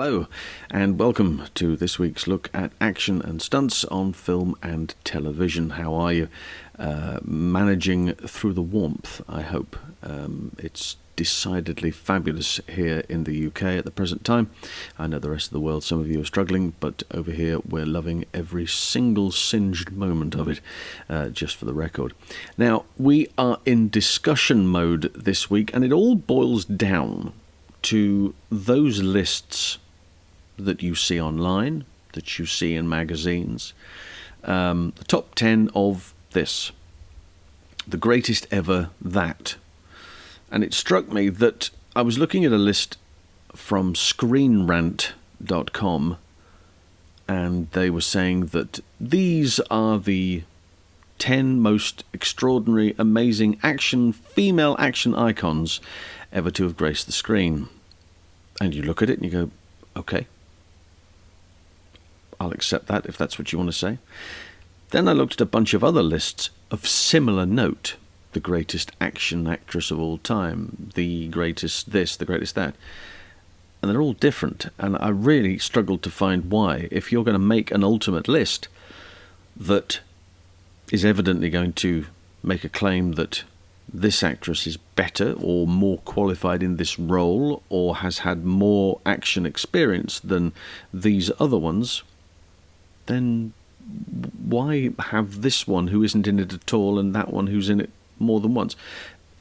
Hello, and welcome to this week's look at action and stunts on film and television. How are you? Managing through the warmth, I hope. It's decidedly fabulous here in the UK at the present time. I know the rest of the world, some of you are struggling, but over here we're loving every single singed moment of it, just for the record. Now, we are in discussion mode this week, and it all boils down to those lists that you see online, that you see in magazines. The top 10 of this. The greatest ever that. And it struck me that I was looking at a list from screenrant.com, and they were saying that these are the 10 most extraordinary, amazing female action icons ever to have graced the screen. And you look at it and you go, okay, I'll accept that if that's what you want to say. Then I looked at a bunch of other lists of similar note. The greatest action actress of all time, the greatest this, the greatest that. And they're all different. And I really struggled to find why. If you're going to make an ultimate list that is evidently going to make a claim that this actress is better or more qualified in this role or has had more action experience than these other ones, then why have this one who isn't in it at all and that one who's in it more than once?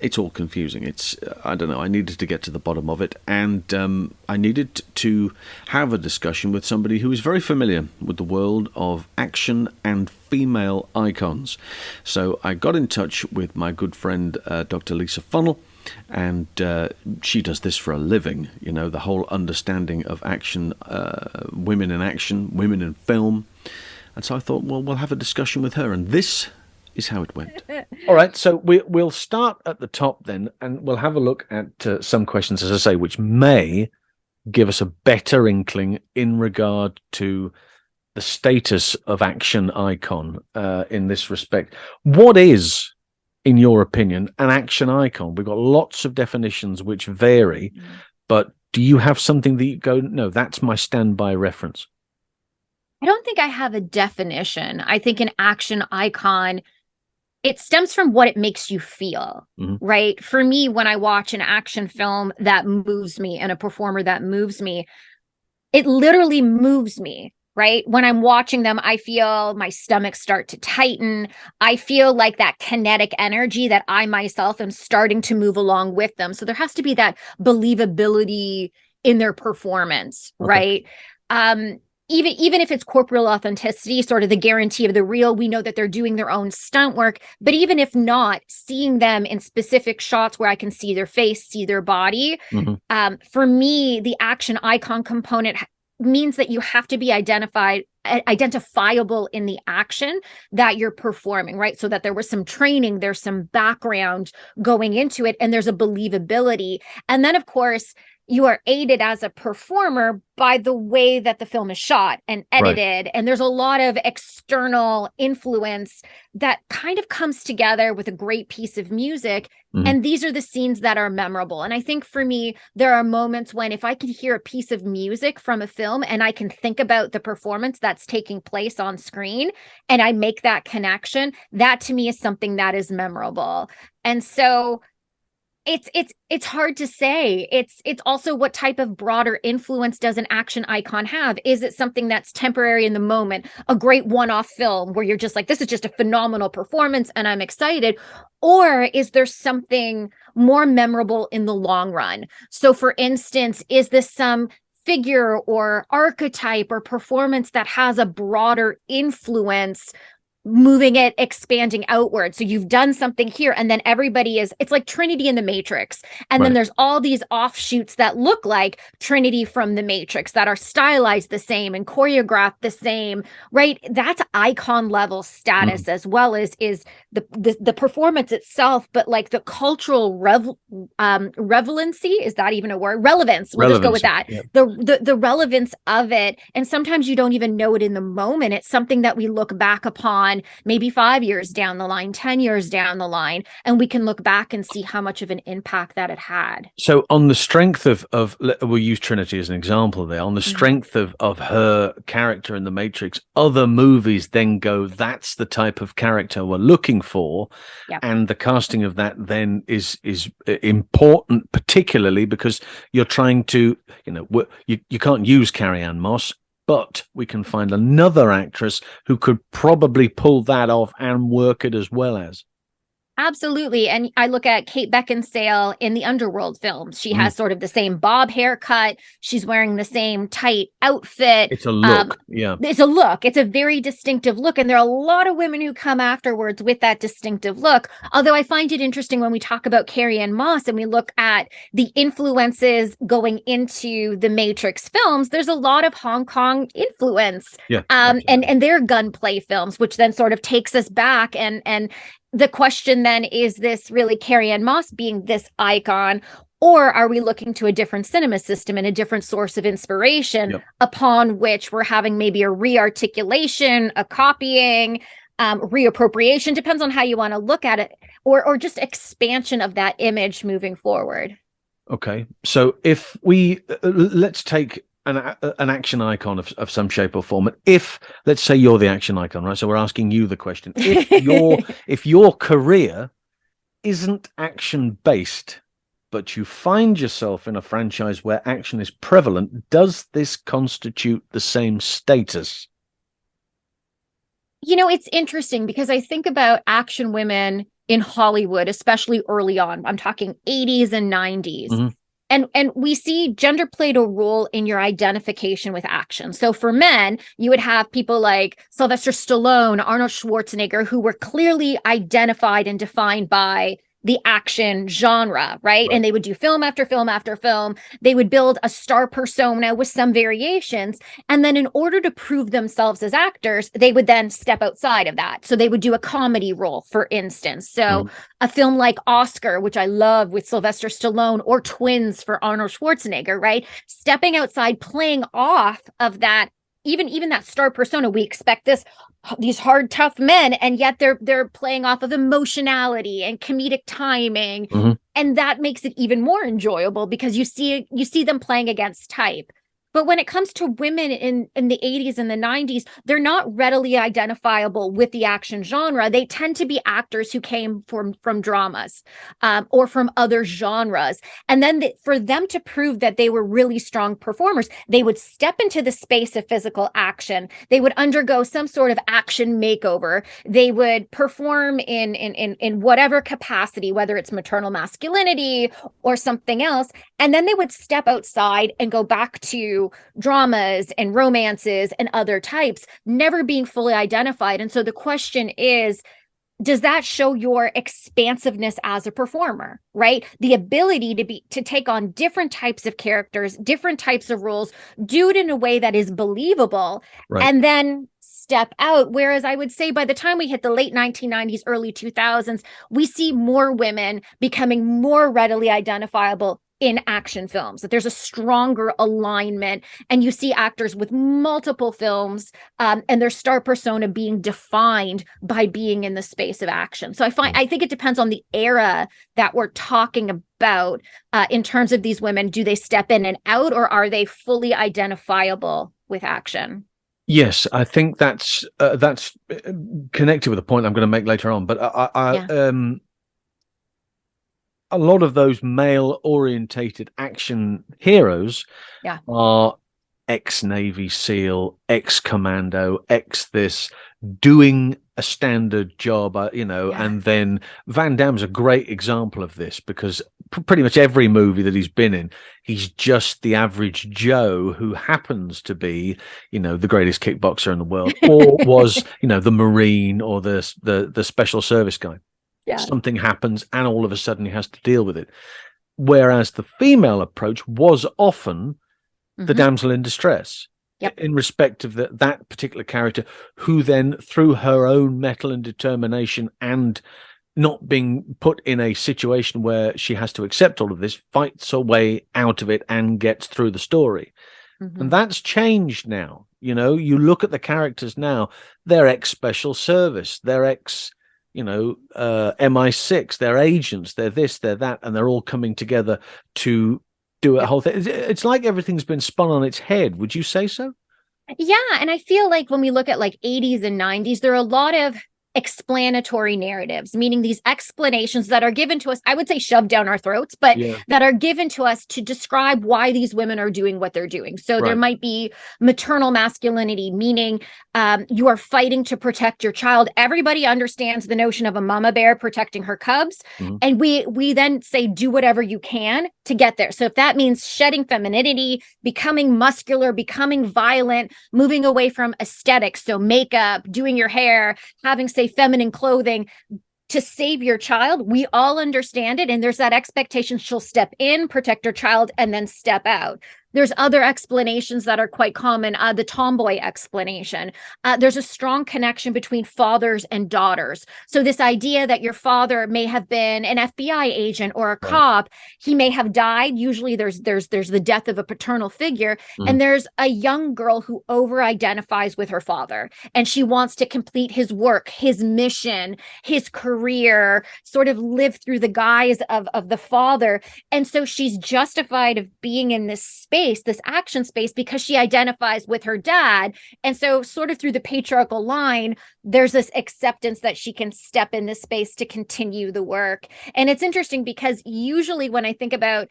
It's all confusing. I don't know, I needed to get to the bottom of it, and I needed to have a discussion with somebody who is very familiar with the world of action and female icons. So I got in touch with my good friend Dr. Lisa Funnell, and she does this for a living, you know, the whole understanding of action, women in action, women in film. And so I thought, well, we'll have a discussion with her, and this is how it went. All right, so we'll start at the top then, and we'll have a look at some questions, as I say, which may give us a better inkling in regard to the status of action icon in this respect. What is, in your opinion, an action icon? We've got lots of definitions which vary, but do you have something that you go, no, that's my standby reference? I don't think I have a definition. I think an action icon, it stems from what it makes you feel, right? For me, when I watch an action film that moves me and a performer that moves me, it literally moves me, right? When I'm watching them, I feel my stomach start to tighten. I feel like that kinetic energy that I myself am starting to move along with them. So there has to be that believability in their performance, right? Even if it's corporeal authenticity, sort of the guarantee of the real, we know that they're doing their own stunt work. But even if not, seeing them in specific shots where I can see their face, see their body, for me, the action icon component means that you have to be identifiable in the action that you're performing, right? So that there was some training, there's some background going into it, and there's a believability. And then, of course, you are aided as a performer by the way that the film is shot and edited. Right. And there's a lot of external influence that kind of comes together with a great piece of music. And these are the scenes that are memorable. And I think for me, there are moments when if I can hear a piece of music from a film and I can think about the performance that's taking place on screen and I make that connection, that to me is something that is memorable. And so it's hard to say. It's also what type of broader influence does an action icon have? Is it something that's temporary in the moment, a great one-off film where you're just like, this is just a phenomenal performance and I'm excited? Or is there something more memorable in the long run? So for instance, is this some figure or archetype or performance that has a broader influence, moving it, expanding outward? So you've done something here, and then it's like Trinity in the Matrix. And then there's all these offshoots that look like Trinity from the Matrix that are stylized the same and choreographed the same, right? That's icon level status as well as is the performance itself, but like the cultural relevancy, is that even a word? Relevance. We'll just go with that. Yep. The relevance of it. And sometimes you don't even know it in the moment. It's something that we look back upon on maybe 5 years down the line, 10 years down the line, and we can look back and see how much of an impact that it had. So on the strength of we'll use Trinity as an example there, on the strength of her character in The Matrix, other movies then go, that's the type of character we're looking for. Yep. And the casting of that then is important, particularly because you're trying to, you can't use Carrie-Anne Moss, but we can find another actress who could probably pull that off and work it as well as. Absolutely. And I look at Kate Beckinsale in the Underworld films. She has sort of the same bob haircut. She's wearing the same tight outfit. It's a look. Yeah. It's a look. It's a very distinctive look. And there are a lot of women who come afterwards with that distinctive look. Although I find it interesting when we talk about Carrie-Anne Moss and we look at the influences going into the Matrix films, there's a lot of Hong Kong influence. Yeah. And their gunplay films, which then sort of takes us back and the question then, is this really Carrie-Anne Moss being this icon, or are we looking to a different cinema system and a different source of inspiration upon which we're having maybe a rearticulation, a copying, reappropriation, depends on how you want to look at it, or just expansion of that image moving forward. Okay. So if we, let's take an action icon of some shape or form. And if, let's say you're the action icon, right? So we're asking you the question. If your career isn't action based, but you find yourself in a franchise where action is prevalent, does this constitute the same status? It's interesting because I think about action women in Hollywood, especially early on. I'm talking 80s and 90s. Mm-hmm. And we see gender played a role in your identification with action. So for men, you would have people like Sylvester Stallone, Arnold Schwarzenegger, who were clearly identified and defined by the action genre, right? And they would do film after film after film. They would build a star persona with some variations. And then in order to prove themselves as actors, they would then step outside of that. So they would do a comedy role, for instance. So a film like Oscar, which I love with Sylvester Stallone, or Twins for Arnold Schwarzenegger, right? Stepping outside, playing off of that, even that star persona. We expect these hard, tough men, and yet they're playing off of emotionality and comedic timing. Mm-hmm. And that makes it even more enjoyable because you see them playing against type. But when it comes to women in the 80s and the 90s, they're not readily identifiable with the action genre. They tend to be actors who came from dramas or from other genres. And then for them to prove that they were really strong performers, they would step into the space of physical action. They would undergo some sort of action makeover. They would perform in whatever capacity, whether it's maternal masculinity or something else. And then they would step outside and go back to dramas and romances and other types, never being fully identified. And so the question is, does that show your expansiveness as a performer, right? The ability to take on different types of characters, different types of roles, do it in a way that is believable, and then step out. Whereas I would say by the time we hit the late 1990s, early 2000s, we see more women becoming more readily identifiable in action films, that there's a stronger alignment, and you see actors with multiple films and their star persona being defined by being in the space of action. So I think it depends on the era that we're talking about in terms of these women. Do they step in and out, or are they fully identifiable with action? Yes, I think that's connected with a point I'm going to make later on. But a lot of those male-orientated action heroes are ex-Navy SEAL, ex-commando, ex-this, doing a standard job, and then Van Damme's a great example of this because pretty much every movie that he's been in, he's just the average Joe who happens to be, the greatest kickboxer in the world, or was, the Marine or the special service guy. Yeah. Something happens and all of a sudden he has to deal with it. Whereas the female approach was often the damsel in distress in respect of that particular character, who then, through her own mettle and determination and not being put in a situation where she has to accept all of this, fights her way out of it and gets through the story. And that's changed now. You know, you look at the characters now, they're ex-special service, they're ex, MI6, they're agents, they're this, they're that, and they're all coming together to do a whole thing. It's like everything's been spun on its head. Would you say so? Yeah. And I feel like when we look at like 80s and 90s, there are a lot of explanatory narratives, meaning these explanations that are given to us, I would say shoved down our throats, but that are given to us to describe why these women are doing what they're doing. So there might be maternal masculinity, meaning you are fighting to protect your child. Everybody understands the notion of a mama bear protecting her cubs. And we then say, do whatever you can to get there. So if that means shedding femininity, becoming muscular, becoming violent, moving away from aesthetics, so makeup, doing your hair, having, say, feminine clothing to save your child, we all understand it. And there's that expectation she'll step in, protect her child, and then step out. There's other explanations that are quite common. The tomboy explanation. There's a strong connection between fathers and daughters. So this idea that your father may have been an FBI agent or a cop, he may have died. Usually there's the death of a paternal figure. And there's a young girl who over-identifies with her father. And she wants to complete his work, his mission, his career, sort of live through the guise of the father. And so she's justified of being in this space, this action space, because she identifies with her dad. And so sort of through the patriarchal line, there's this acceptance that she can step in this space to continue the work. And it's interesting because usually when I think about,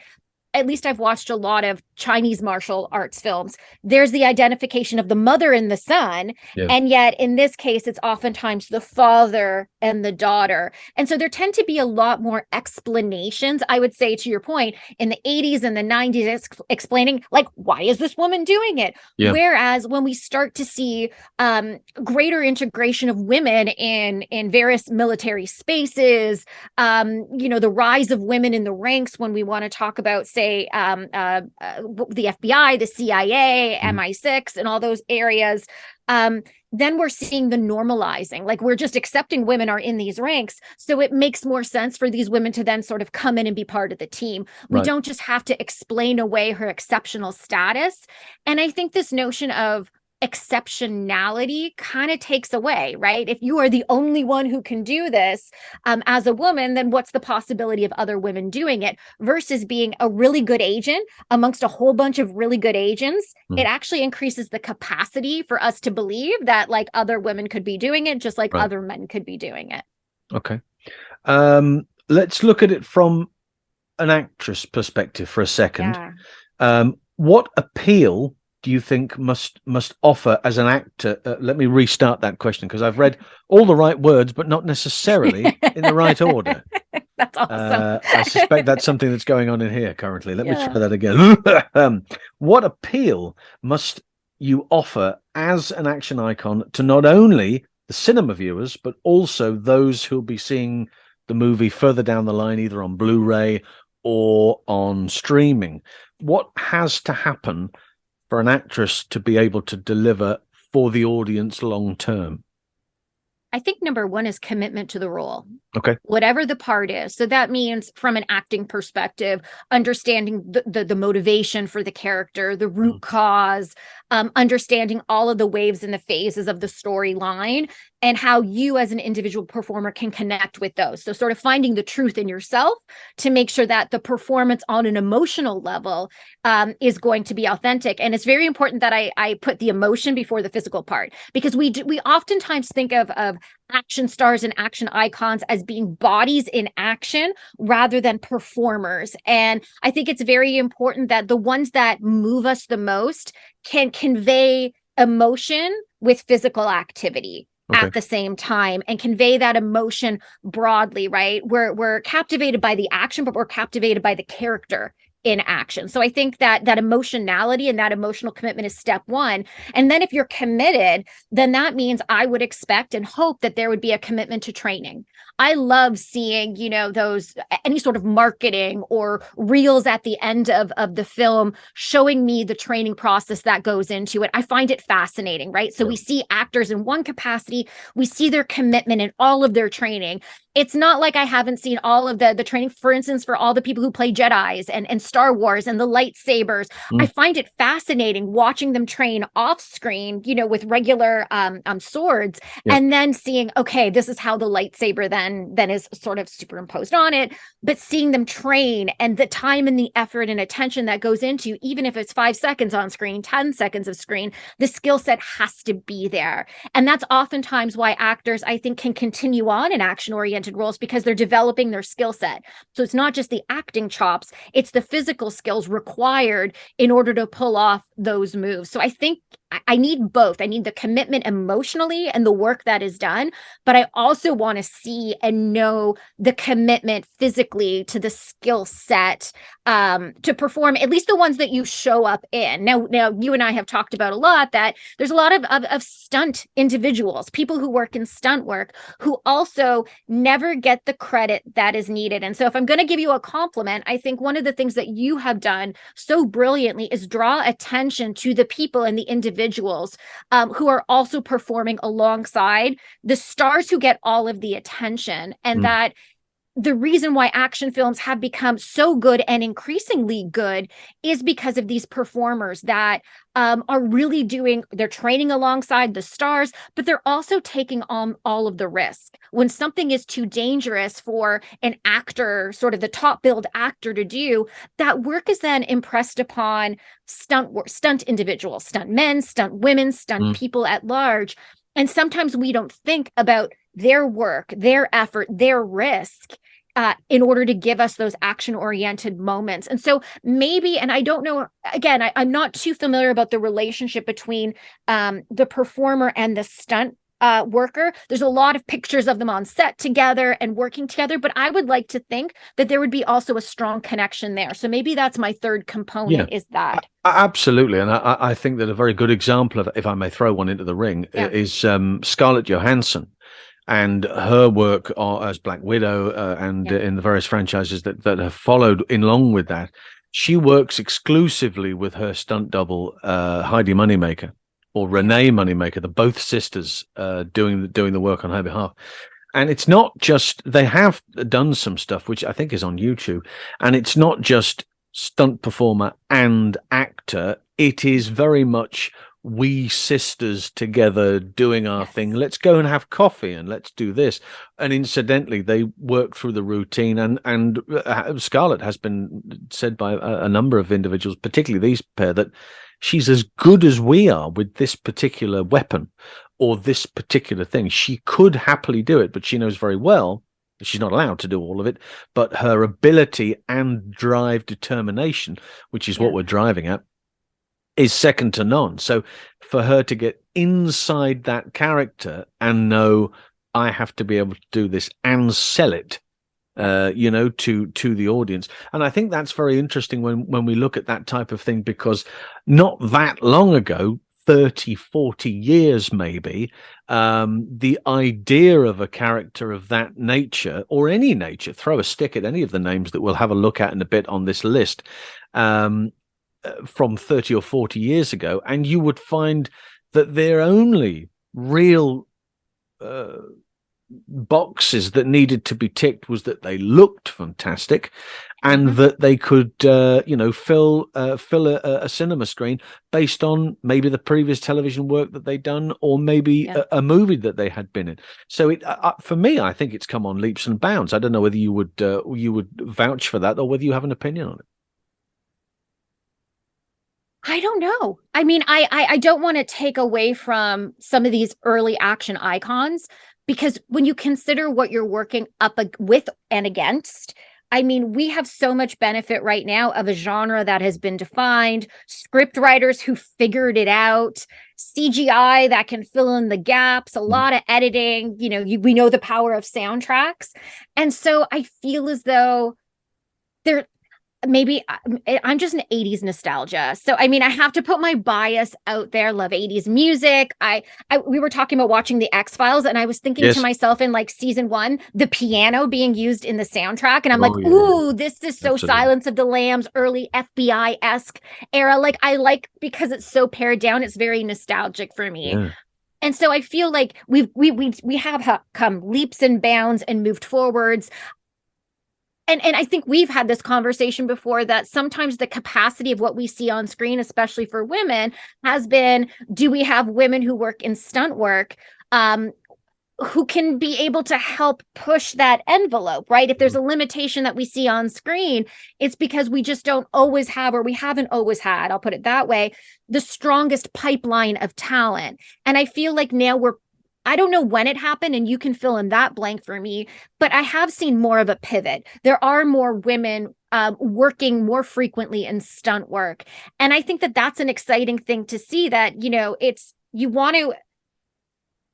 at least I've watched a lot of Chinese martial arts films, there's the identification of the mother and the son. And yet in this case, it's oftentimes the father and the daughter. And so there tend to be a lot more explanations, I would say, to your point, in the 80s and the 90s, explaining, like, why is this woman doing it? Whereas when we start to see greater integration of women in various military spaces, the rise of women in the ranks, when we want to talk about, say, the FBI, the CIA, MI6, and all those areas, then we're seeing the normalizing. Like, we're just accepting women are in these ranks. So it makes more sense for these women to then sort of come in and be part of the team. We don't just have to explain away her exceptional status. And I think this notion of exceptionality kind of takes away, right? If you are the only one who can do this as a woman, then what's the possibility of other women doing it versus being a really good agent amongst a whole bunch of really good agents? It actually increases the capacity for us to believe that, like, other women could be doing it just like other men could be doing it. Okay. Let's look at it from an actress perspective for a second. What appeal do you think must offer as an actor? Let me restart that question, because I've read all the right words, but not necessarily in the right order. That's awesome. I suspect that's something that's going on in here currently. Let me try that again. What appeal must you offer as an action icon to not only the cinema viewers, but also those who'll be seeing the movie further down the line, either on Blu-ray or on streaming? What has to happen for an actress to be able to deliver for the audience long term? I think number one is commitment to the role. Okay. Whatever the part is. So that means, from an acting perspective, understanding the motivation for the character, the root cause, understanding all of the waves and the phases of the storyline, and how you as an individual performer can connect with those. So sort of finding the truth in yourself to make sure that the performance on an emotional level is going to be authentic. And it's very important that I put the emotion before the physical part, because we oftentimes think of action stars and action icons as being bodies in action rather than performers. And I think it's very important that the ones that move us the most can convey emotion with physical activity at the same time, and convey that emotion broadly, right? We're captivated by the action, but we're captivated by the character in action. So I think that emotionality and that emotional commitment is step one. And then if you're committed, then that means I would expect and hope that there would be a commitment to training. I love seeing, those, any sort of marketing or reels at the end of the film showing me the training process that goes into it. I find it fascinating, right? So we see actors in one capacity, we see their commitment in all of their training. It's not like I haven't seen all of the training, for instance, for all the people who play Jedis and Star Wars and the lightsabers. I find it fascinating watching them train off screen, with regular swords, and then seeing, okay, this is how the lightsaber then is sort of superimposed on it, but seeing them train and the time and the effort and attention that goes into, even if it's 5 seconds on screen, 10 seconds of screen, the skill set has to be there. And that's oftentimes why actors, I think, can continue on in action-oriented roles, because they're developing their skill set. So it's not just the acting chops, it's the physical skills required in order to pull off those moves. So I think I need both. I need the commitment emotionally and the work that is done, but I also want to see and know the commitment physically to the skill set to perform, at least the ones that you show up in. Now, you and I have talked about a lot that there's a lot of stunt individuals, people who work in stunt work, who also never get the credit that is needed. And so if I'm going to give you a compliment, I think one of the things that you have done so brilliantly is draw attention to the people and the individuals who are also performing alongside the stars who get all of the attention, and that the reason why action films have become so good and increasingly good is because of these performers that are really they're training alongside the stars, but they're also taking on all of the risk. When something is too dangerous for an actor, sort of the top billed actor, to do, that work is then impressed upon stunt individuals, stunt men, stunt women, stunt people at large. And sometimes we don't think about their work, their effort, their risk in order to give us those action-oriented moments. And so maybe, and I don't know, again, I'm not too familiar about the relationship between the performer and the stunt worker. There's a lot of pictures of them on set together and working together, but I would like to think that there would be also a strong connection there. So maybe that's my third component, is that. Absolutely. And I think that a very good example of, if I may throw one into the ring, is Scarlett Johansson and her work as Black Widow and in the various franchises that have followed in along with that. She works exclusively with her stunt double, Heidi Moneymaker, or Renee Moneymaker, the both sisters doing the work on her behalf. And it's not just, they have done some stuff, which I think is on YouTube, and it's not just stunt performer and actor. It is very much we sisters together doing our thing. Let's go and have coffee and let's do this. And incidentally, they work through the routine. And Scarlett has been said by a number of individuals, particularly these pair, that she's as good as we are with this particular weapon or this particular thing. She could happily do it, but she knows very well she's not allowed to do all of it. But her ability and drive, determination, which is what we're driving at, is second to none. So for her to get inside that character and know, I have to be able to do this and sell it, to the audience. And I think that's very interesting when we look at that type of thing, because not that long ago, 30, 40 years maybe, the idea of a character of that nature, or any nature, throw a stick at any of the names that we'll have a look at in a bit on this list, from 30 or 40 years ago, and you would find that their only real boxes that needed to be ticked was that they looked fantastic and that they could fill a cinema screen based on maybe the previous television work that they'd done, or maybe a movie that they had been in. So it for me, I think it's come on leaps and bounds. I don't know whether you would vouch for that, or whether you have an opinion on it. I don't know. I mean, I don't want to take away from some of these early action icons, because when you consider what you're working up with and against, I mean, we have so much benefit right now of a genre that has been defined, script writers who figured it out, CGI that can fill in the gaps, a lot of editing, we know the power of soundtracks. And so I feel as though maybe I'm just an 80s nostalgia. So, I mean, I have to put my bias out there. Love 80s music. We were talking about watching the X-Files, and I was thinking to myself in like season 1, the piano being used in the soundtrack. And I'm ooh, this is so Silence of the Lambs, early FBI-esque era. Like, I like, because it's so pared down, it's very nostalgic for me. Yeah. And so I feel like we have come leaps and bounds and moved forwards. and I think we've had this conversation before, that sometimes the capacity of what we see on screen, especially for women, has been, do we have women who work in stunt work who can be able to help push that envelope, right? If there's a limitation that we see on screen, it's because we just don't always have, or we haven't always had, I'll put it that way, the strongest pipeline of talent. And I feel like now I don't know when it happened, and you can fill in that blank for me, but I have seen more of a pivot. There are more women working more frequently in stunt work. And I think that that's an exciting thing to see, that,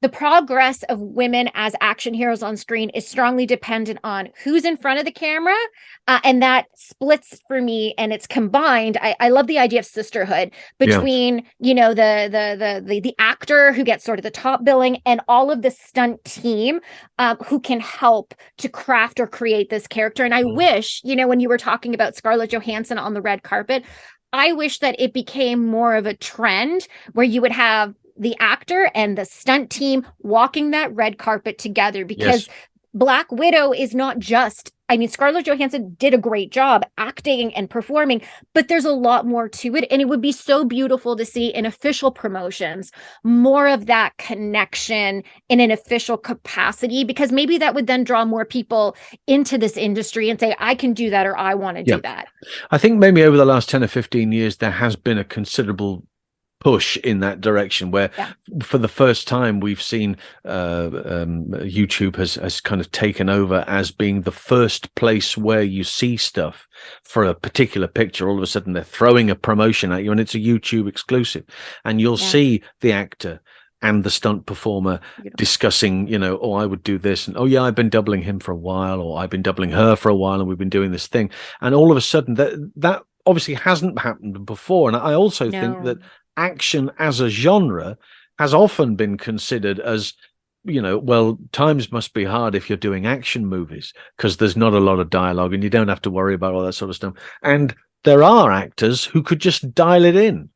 the progress of women as action heroes on screen is strongly dependent on who's in front of the camera, and that splits for me, and it's combined. I love the idea of sisterhood between the actor who gets sort of the top billing, and all of the stunt team who can help to craft or create this character. And I wish, when you were talking about Scarlett Johansson on the red carpet, I wish that it became more of a trend where you would have the actor and the stunt team walking that red carpet together, because Black Widow is not just, Scarlett Johansson did a great job acting and performing, but there's a lot more to it. And it would be so beautiful to see in official promotions more of that connection in an official capacity, because maybe that would then draw more people into this industry and say, I can do that, or I want to do that. I think maybe over the last 10 or 15 years, there has been a considerable push in that direction, where for the first time we've seen YouTube has kind of taken over as being the first place where you see stuff for a particular picture. All of a sudden they're throwing a promotion at you, and it's a YouTube exclusive, and you'll see the actor and the stunt performer discussing, oh, I would do this, and oh yeah, I've been doubling him for a while, or I've been doubling her for a while, and we've been doing this thing. And all of a sudden that obviously hasn't happened before. And I also think that action as a genre has often been considered as, well, times must be hard if you're doing action movies, because there's not a lot of dialogue and you don't have to worry about all that sort of stuff. And there are actors who could just dial it in,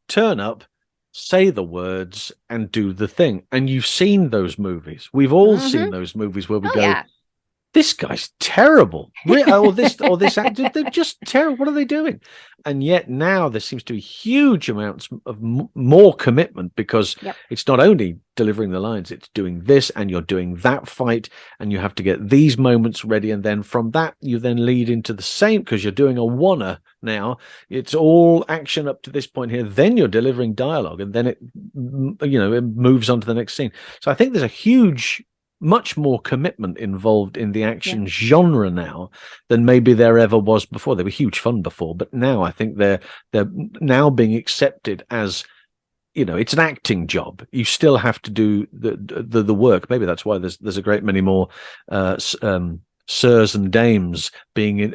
turn up, say the words, and do the thing. And you've seen those movies. We've all seen those movies where we go, this guy's terrible. Or this actor, they're just terrible. What are they doing? And yet now there seems to be huge amounts of more commitment, because it's not only delivering the lines, it's doing this, and you're doing that fight, and you have to get these moments ready. And then from that, you then lead into the same, because you're doing a one-er now. It's all action up to this point here. Then you're delivering dialogue, and then it moves on to the next scene. So I think there's a much more commitment involved in the action genre now than maybe there ever was before. They were huge fun before, but now I think they're now being accepted as, it's an acting job. You still have to do the work. Maybe that's why there's a great many more sirs and dames being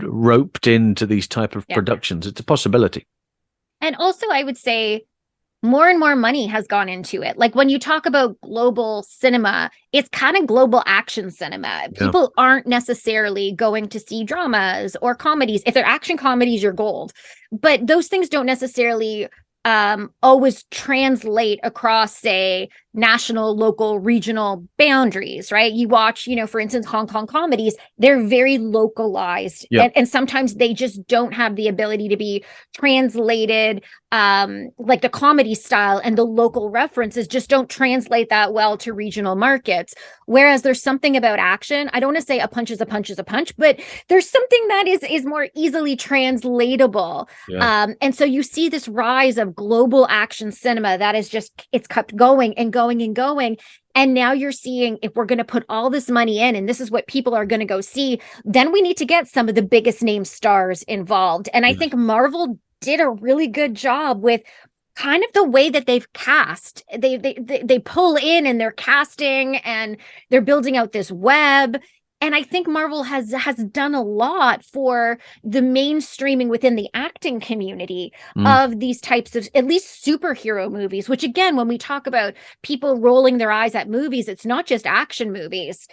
roped into these type of productions. It's a possibility. And also, I would say, more and more money has gone into it. Like when you talk about global cinema, it's kind of global action cinema. People aren't necessarily going to see dramas or comedies. If they're action comedies, you're gold. But those things don't necessarily always translate across, say, national, local, regional boundaries, right? You watch, for instance, Hong Kong comedies, they're very localized. And sometimes they just don't have the ability to be translated, like the comedy style and the local references just don't translate that well to regional markets. Whereas there's something about action. I don't want to say a punch is a punch is a punch, but there's something that is more easily translatable. And so you see this rise of global action cinema that is just, it's kept going and going and going. And now you're seeing, if we're going to put all this money in, and this is what people are going to go see, then we need to get some of the biggest name stars involved. And I think Marvel did a really good job with kind of the way that they've cast. They pull in their casting, and they're building out this web. And I think Marvel has done a lot for the mainstreaming within the acting community of these types of, at least, superhero movies, which, again, when we talk about people rolling their eyes at movies, it's not just action movies,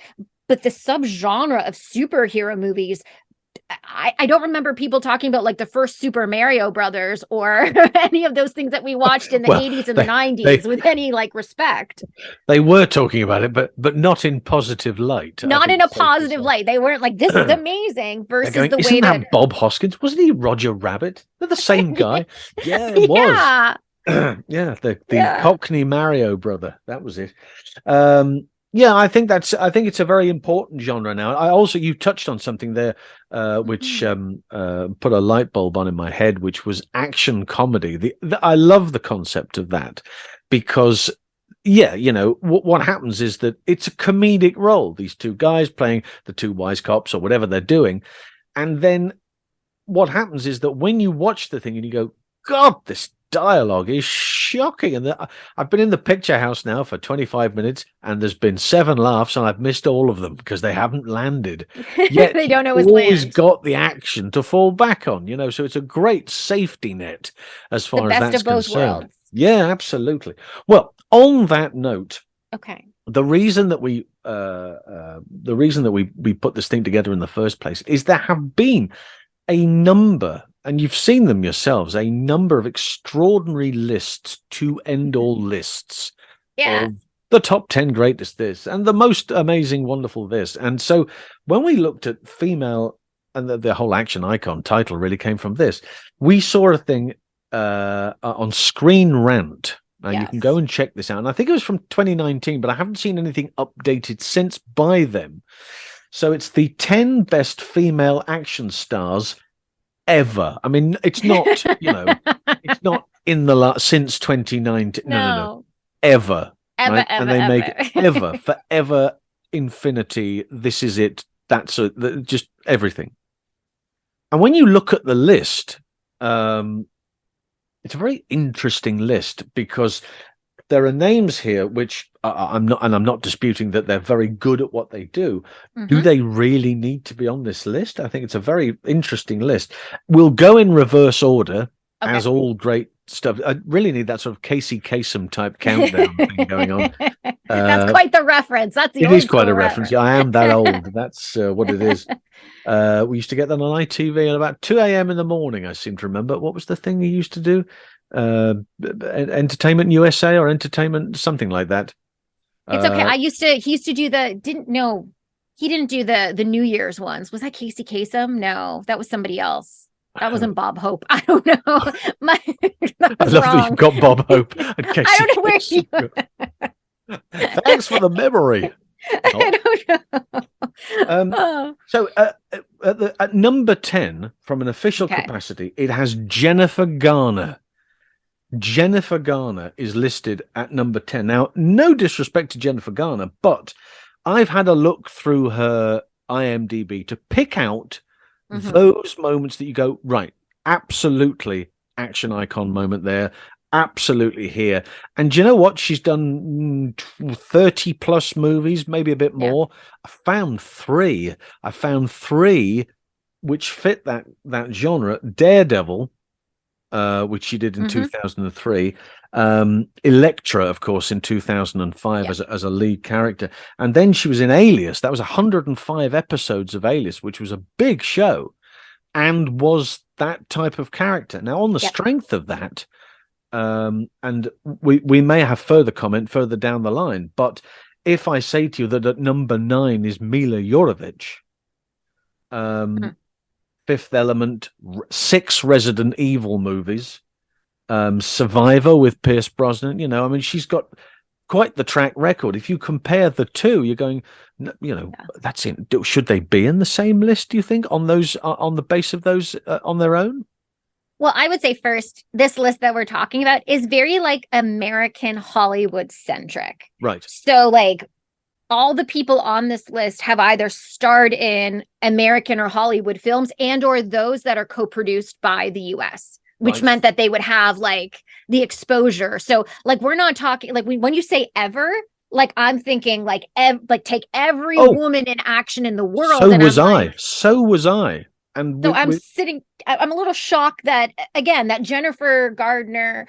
but the subgenre of superhero movies I don't remember people talking about like the first Super Mario Brothers or any of those things that we watched in the Well, 80s and the they 90s with any like respect. they were talking about it, but not in positive light. I Not think in a it's safe to positive light. They weren't like, this is say. amazing They're versus going, the way isn't that that Bob Hoskins? Wasn't he Roger Rabbit? They're the same guy. Yeah, it was. yeah. Yeah, the Yeah. Cockney Mario brother. That was it. Yeah, I think it's a very important genre now. I also, you touched on something there, which put a light bulb on in my head, which was action comedy. I love the concept of that because, yeah, you know, what happens is that it's a comedic role. These two guys playing the two wise cops or whatever they're doing, and then what happens is that when you watch the thing and you go, God, this dialogue is shocking. And I've been in the picture house now for 25 minutes and there's been 7 laughs and I've missed all of them because they haven't landed. Yet They don't always always land. got the action to fall back on, you know, so it's a great safety net as The far as best that's of both concerned. worlds. Yeah, absolutely. Well, on that note, Okay. the reason that we put this thing together in the first place is there have been a number, and you've seen them yourselves, a number of extraordinary lists to end all lists Yeah. of the top 10 greatest this and the most amazing, wonderful this. And so when we looked at female, and the whole action icon title really came from this, we saw a thing on Screen Rant. Now you can go and check this out. And I think it was from 2019, but I haven't seen anything updated since by them. So it's the 10 best female action stars ever. I mean, it's not, you know, it's not in the last since 2019. No. Ever. Ever, right? ever, And they ever. make ever, forever, infinity. This is it. That's just everything. And when you look at the list, it's a very interesting list because there are names here which I'm not disputing that they're very good at what they do. Do they really need to be on this list? I think it's a very interesting list. We'll go in reverse order, as all great stuff. I really need that sort of Casey Kasem type countdown thing going on. That's quite the reference. That's the it old is quite a school reference. Yeah, I am that old. That's what it is. We used to get that on ITV at about 2 a.m. in the morning. I seem to remember. What was the thing you used to do? Entertainment USA or Entertainment something like that. It's okay. He used to do he didn't do the New Year's ones. Was that Casey Kasem? No, that was somebody else. That wasn't Bob Hope. I don't know. I love that you've got Bob Hope and Casey. I don't know where you. Thanks for the memory. I don't know. So at number 10, from an official capacity, it has Jennifer Garner. Jennifer Garner is listed at number 10. Now, no disrespect to Jennifer Garner, but I've had a look through her IMDb to pick out those moments that you go, right, absolutely action icon moment there, absolutely here. And do you know what? She's done 30 plus movies, maybe a bit more. I found three which fit that genre. Daredevil, which she did in 2003. Elektra, of course, in 2005 as a lead character. And then she was in Alias. That was 105 episodes of Alias, which was a big show and was that type of character. Now, on the strength of that, and we may have further comment further down the line, but if I say to you that at number 9 is Mila Jovovich, Fifth Element, 6 Resident Evil movies, Survivor with Pierce Brosnan. You know, I mean, she's got quite the track record. If you compare the two, you're going, you know, that's it. Should they be in the same list, do you think, on those, on the base of those on their own? Well, I would say first, this list that we're talking about is very like American Hollywood centric. Right. So like all the people on this list have either starred in American or Hollywood films and or those that are co-produced by the US, which meant that they would have like the exposure. So like we're not talking like when you say ever, like I'm thinking like take every woman in action in the world. So was I. And so I'm a little shocked that again that Jennifer Gardner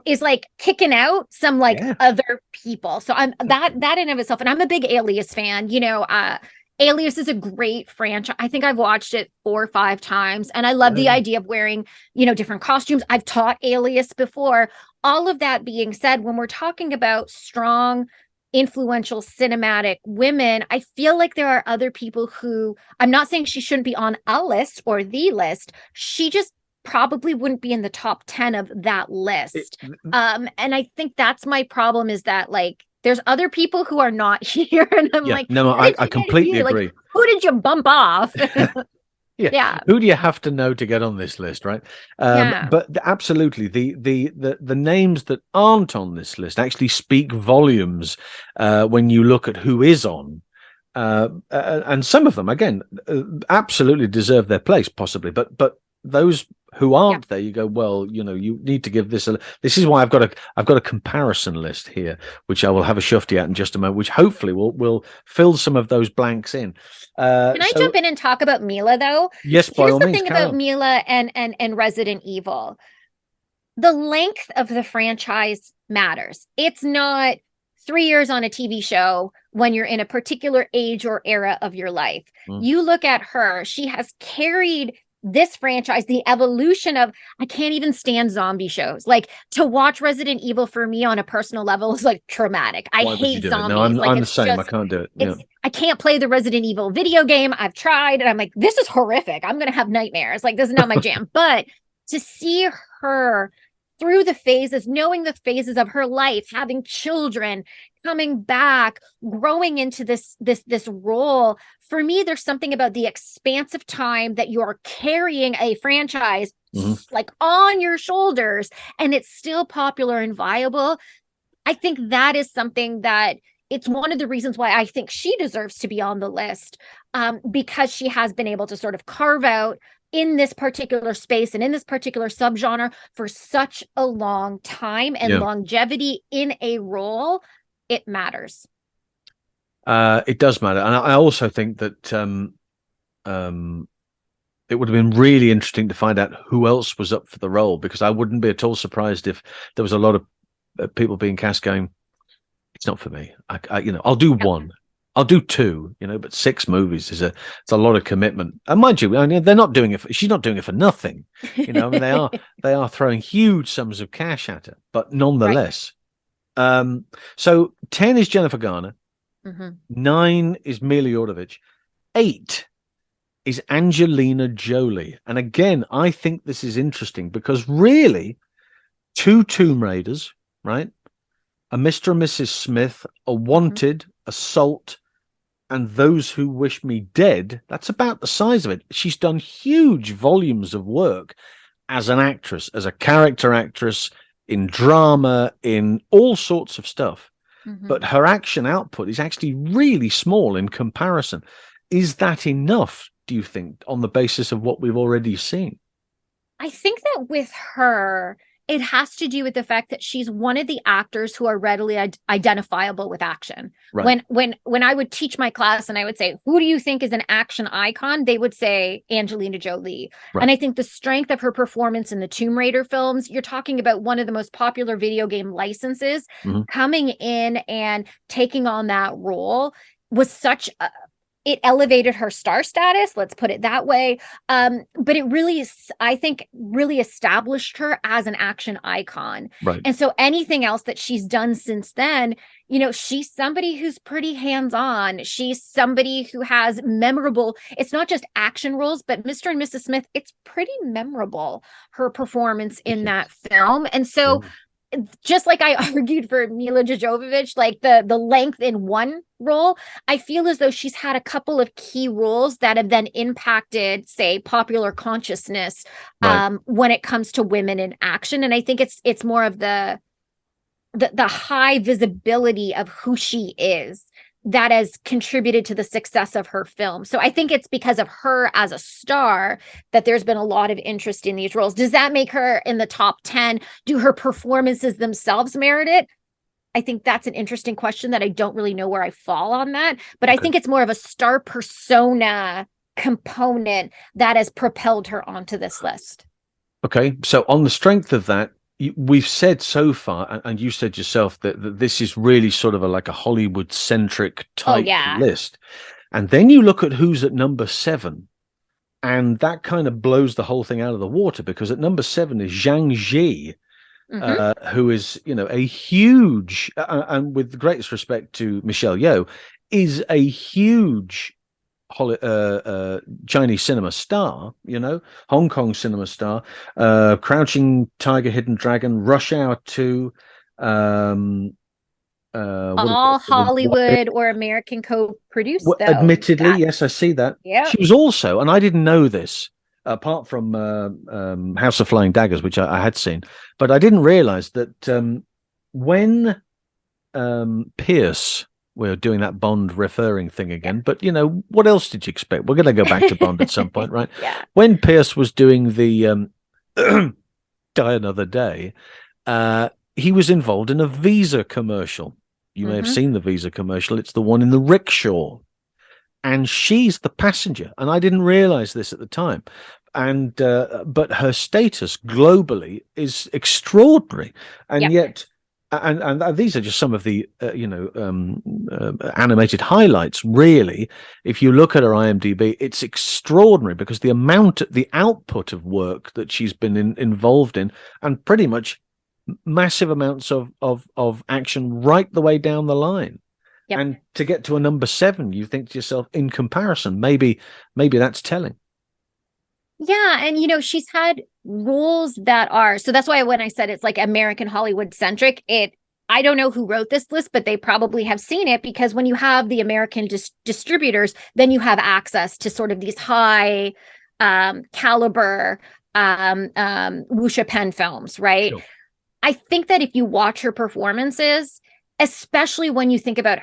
is like kicking out some like other people. So I'm that in of itself, and I'm a big Alias fan. You know, Alias is a great franchise. I think I've watched it 4 or 5 times, and I love the idea of wearing, different costumes. I've taught Alias before. All of that being said, when we're talking about strong, influential cinematic women, I feel like there are other people who, I'm not saying she shouldn't be on a list or the list. She just probably wouldn't be in the top 10 of that list. And I think that's my problem, is that like there's other people who are not here, and I'm like, no, I completely agree. Like, who did you bump off? Yeah. Who do you have to know to get on this list, right? But absolutely, the names that aren't on this list actually speak volumes when you look at who is on. And some of them, again, absolutely deserve their place, possibly. But those who aren't there, you go, well, you need to give this this is why I've got a comparison list here, which I will have a shufty at in just a moment, which hopefully will fill some of those blanks in. Can I jump in and talk about Mila, though? Yes, by all means. Here's the thing about Mila and Resident Evil. The length of the franchise matters. It's not 3 years on a TV show when you're in a particular age or era of your life. You look at her, she has carried this franchise, the evolution of, I can't even stand zombie shows. Like, to watch Resident Evil for me on a personal level is like traumatic. I hate zombies. No, I'm the same. I can't do it. I can't play the Resident Evil video game. I've tried, and I'm like, this is horrific. I'm going to have nightmares. Like, this is not my jam. But to see her through the phases, knowing the phases of her life, having children, coming back, growing into this role. For me, there's something about the expanse of time that you're carrying a franchise like on your shoulders, and it's still popular and viable. I think that is something that it's one of the reasons why I think she deserves to be on the list, because she has been able to sort of carve out in this particular space and in this particular subgenre for such a long time, and longevity in a role, it matters. It does matter. And I also think that it would have been really interesting to find out who else was up for the role, because I wouldn't be at all surprised if there was a lot of people being cast going, it's not for me. I'll do one. I'll do 2, but 6 movies it's a lot of commitment. And mind you, they're not doing it. She's not doing it for nothing. They are throwing huge sums of cash at her, but nonetheless. Right. So 10 is Jennifer Garner. 9 is Mila Jovovich. 8 is Angelina Jolie. And again, I think this is interesting because really 2 Tomb Raiders, right? A Mr. and Mrs. Smith, a Wanted, Assault, and Those Who Wish Me Dead. That's about the size of it. She's done huge volumes of work as an actress, as a character actress, in drama, in all sorts of stuff. But her action output is actually really small in comparison. Is that enough, do you think, on the basis of what we've already seen? I think that with her, it has to do with the fact that she's one of the actors who are readily identifiable with action. Right. When I would teach my class and I would say, who do you think is an action icon? They would say Angelina Jolie. Right. And I think the strength of her performance in the Tomb Raider films, you're talking about one of the most popular video game licenses, coming in and taking on that role was such a, it elevated her star status, let's put it that way. But it really, I think, really established her as an action icon. Right. And so anything else that she's done since then, she's somebody who's pretty hands-on. She's somebody who has memorable, it's not just action roles, but Mr. and Mrs. Smith, it's pretty memorable, her performance in that film. And so just like I argued for Mila Jovovich, like the length in one role, I feel as though she's had a couple of key roles that have then impacted, say, popular consciousness when it comes to women in action. And I think it's more of the high visibility of who she is that has contributed to the success of her film. So I think it's because of her as a star that there's been a lot of interest in these roles. Does that make her in the top 10? Do her performances themselves merit it? I think that's an interesting question that I don't really know where I fall on that. But I think it's more of a star persona component that has propelled her onto this list. Okay. So on the strength of that, we've said so far, and you said yourself that this is really sort of like a Hollywood-centric type list. And then you look at who's at number 7, and that kind of blows the whole thing out of the water, because at number 7 is Zhang Ji, who is, a huge, and with the greatest respect to Michelle Yeoh, is a huge Chinese cinema star, Hong Kong cinema star, Crouching Tiger, Hidden Dragon, Rush Hour 2, all Hollywood or American co-produced, though. Admittedly, yes, I see that. Yeah. She was also, and I didn't know this, apart from House of Flying Daggers, which I had seen, but I didn't realize that when Pierce, we're doing that Bond referring thing again, but what else did you expect? We're going to go back to Bond at some point, right? Yeah. When Pierce was doing the Die Another Day, he was involved in a Visa commercial. You may have seen the Visa commercial. It's the one in the rickshaw, and she's the passenger. And I didn't realize this at the time. And but her status globally is extraordinary, and yet, and these are just some of the animated highlights. Really, if you look at her IMDb, it's extraordinary, because the output of work that she's been involved in, and pretty much massive amounts of action right the way down the line. And to get to a number 7, you think to yourself, in comparison, maybe that's telling. Yeah, and she's had roles that are, so that's why when I said it's like American Hollywood centric, I don't know who wrote this list, but they probably have seen it, because when you have the American distributors, then you have access to sort of these high caliber wuxia pen films, right? Sure. I think that if you watch her performances, especially when you think about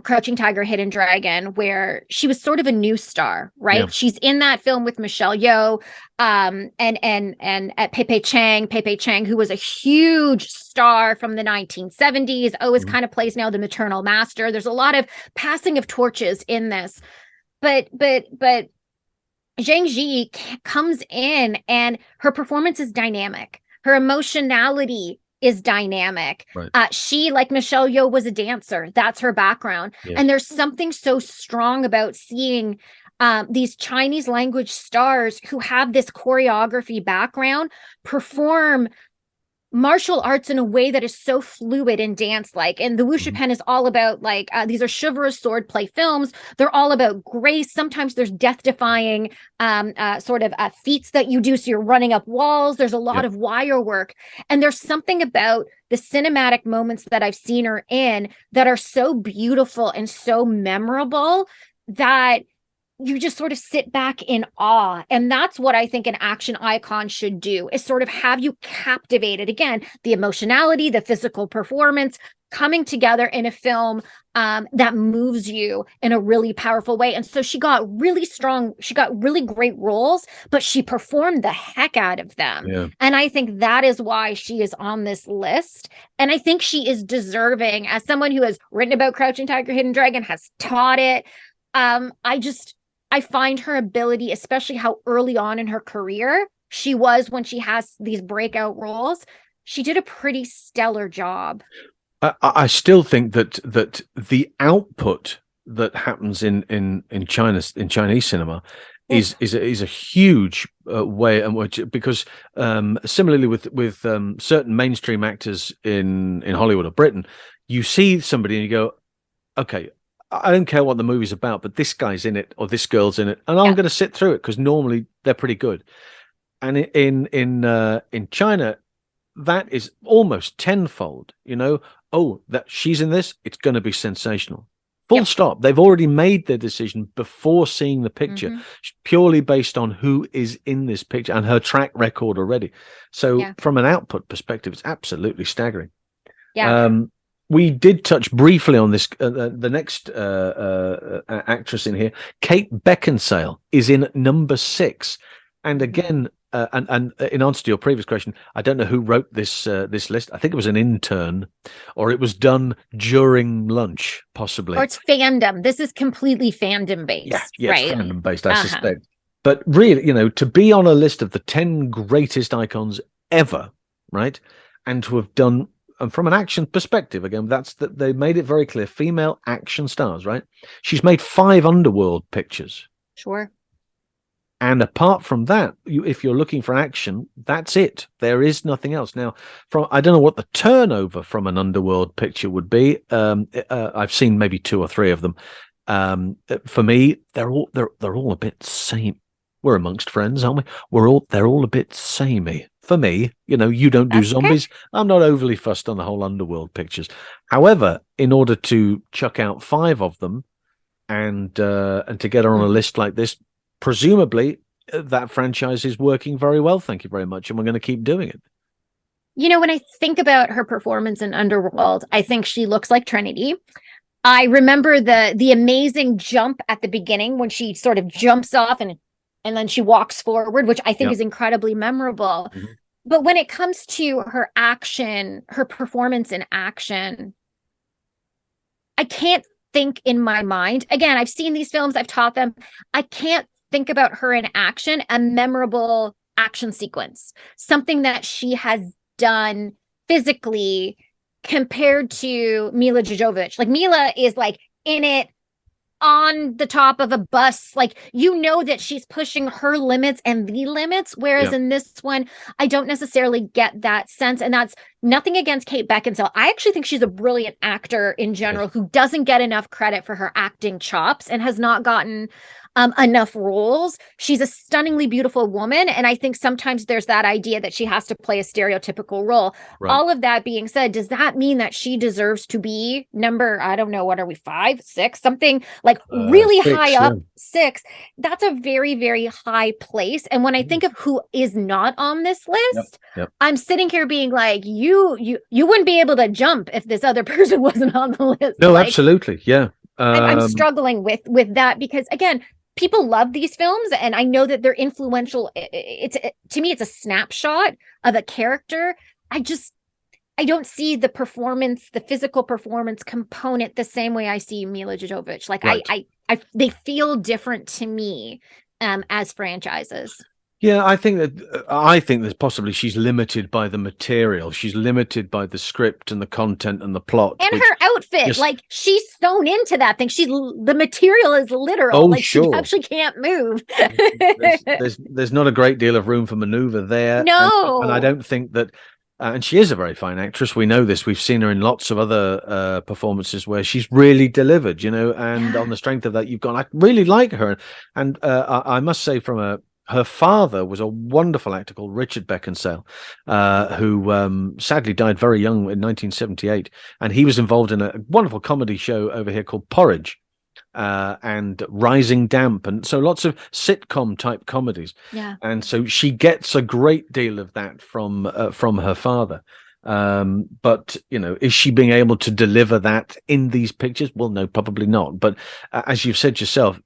Crouching Tiger, Hidden Dragon, where she was sort of a new star, right? Yeah. She's in that film with Michelle Yeoh, and Pepe Chang, who was a huge star from the 1970s, always kind of plays now the maternal master. There's a lot of passing of torches in this, but Zhang Ji comes in, and her performance is dynamic. Her emotionality is dynamic. Right. She, like Michelle Yeoh, was a dancer. That's her background. Yeah. And there's something so strong about seeing these Chinese language stars who have this choreography background perform martial arts in a way that is so fluid and dance-like. And the wuxia pen is all about, like, these are chivalrous swordplay films. They're all about grace. Sometimes there's death-defying sort of feats that you do. So you're running up walls. There's a lot of wire work. And there's something about the cinematic moments that I've seen her in that are so beautiful and so memorable that you just sort of sit back in awe. And that's what I think an action icon should do, is sort of have you captivated. Again, the emotionality, the physical performance coming together in a film that moves you in a really powerful way. And so she got really great roles, but she performed the heck out of them. Yeah. And I think that is why she is on this list. And I think she is deserving, as someone who has written about Crouching Tiger, Hidden Dragon, has taught it. I find her ability, especially how early on in her career she was when she has these breakout roles, she did a pretty stellar job. I still think that the output that happens in Chinese cinema is a huge way, and because similarly with certain mainstream actors in Hollywood or Britain, you see somebody and you go, okay, I don't care what the movie's about, but this guy's in it or this girl's in it, and I'm going to sit through it because normally they're pretty good. And in China, that is almost tenfold. That she's in this, it's going to be sensational. Full stop. They've already made their decision before seeing the picture, purely based on who is in this picture and her track record already. So from an output perspective, it's absolutely staggering. Yeah. We did touch briefly on this. The next actress in here, Kate Beckinsale, is in number 6. And again, and in answer to your previous question, I don't know who wrote this list. I think it was an intern, or it was done during lunch, possibly. Or it's fandom. This is completely fandom based. Yeah, right? It's fandom based, I suspect. But really, to be on a list of the 10 greatest icons ever, right, and to have done and from an action perspective, again, that's that they made it very clear. Female action stars, right? She's made 5 Underworld pictures. Sure. And apart from that, if you're looking for action, that's it. There is nothing else. Now, I don't know what the turnover from an Underworld picture would be. I've seen maybe 2 or 3 of them. For me, they're all a bit same. We're amongst friends, aren't we? They're all a bit samey. For me, you don't do zombies. Okay. I'm not overly fussed on the whole Underworld pictures. However, in order to chuck out 5 of them and to get her on a list like this, presumably that franchise is working very well. Thank you very much. And we're going to keep doing it. When I think about her performance in Underworld, I think she looks like Trinity. I remember the amazing jump at the beginning when she sort of jumps off and then she walks forward, which I think is incredibly memorable. Mm-hmm. But when it comes to her action, her performance in action, I can't think in my mind. Again, I've seen these films, I've taught them. I can't think about her in action, a memorable action sequence, something that she has done physically compared to Mila Jovovich. Like Mila is like in it on the top of a bus, like that she's pushing her limits and the limits, whereas in this one I don't necessarily get that sense. And that's nothing against Kate Beckinsale. I actually think she's a brilliant actor in general who doesn't get enough credit for her acting chops and has not gotten enough roles. She's a stunningly beautiful woman, and I think sometimes there's that idea that she has to play a stereotypical role. Right. All of that being said, does that mean that she deserves to be number, I don't know, what are we, 5, 6, something like really 6, high up, 6? That's a very, very high place. And when I think of who is not on this list, I'm sitting here being like, you wouldn't be able to jump if this other person wasn't on the list. No, absolutely, yeah. I'm struggling with that because, again, people love these films, and I know that they're influential. To me, it's a snapshot of a character. I don't see the performance, the physical performance component the same way I see Mila Jovovich. Like right. They feel different to me as franchises. Yeah, I think that possibly she's limited by the material. She's limited by the script and the content and the plot. And her outfit, like she's sewn into that thing. The material is literal. Oh, like sure. She actually can't move. there's not a great deal of room for maneuver there. No. And I don't think that, and she is a very fine actress. We know this. We've seen her in lots of other performances where she's really delivered, and on the strength of that, you've gone, I really like her. And I must say her father was a wonderful actor called Richard Beckinsale, who sadly died very young in 1978. And he was involved in a wonderful comedy show over here called Porridge and Rising Damp. And so lots of sitcom type comedies. Yeah. And so she gets a great deal of that from her father. But, is she being able to deliver that in these pictures? Well, no, probably not. But as you've said yourself,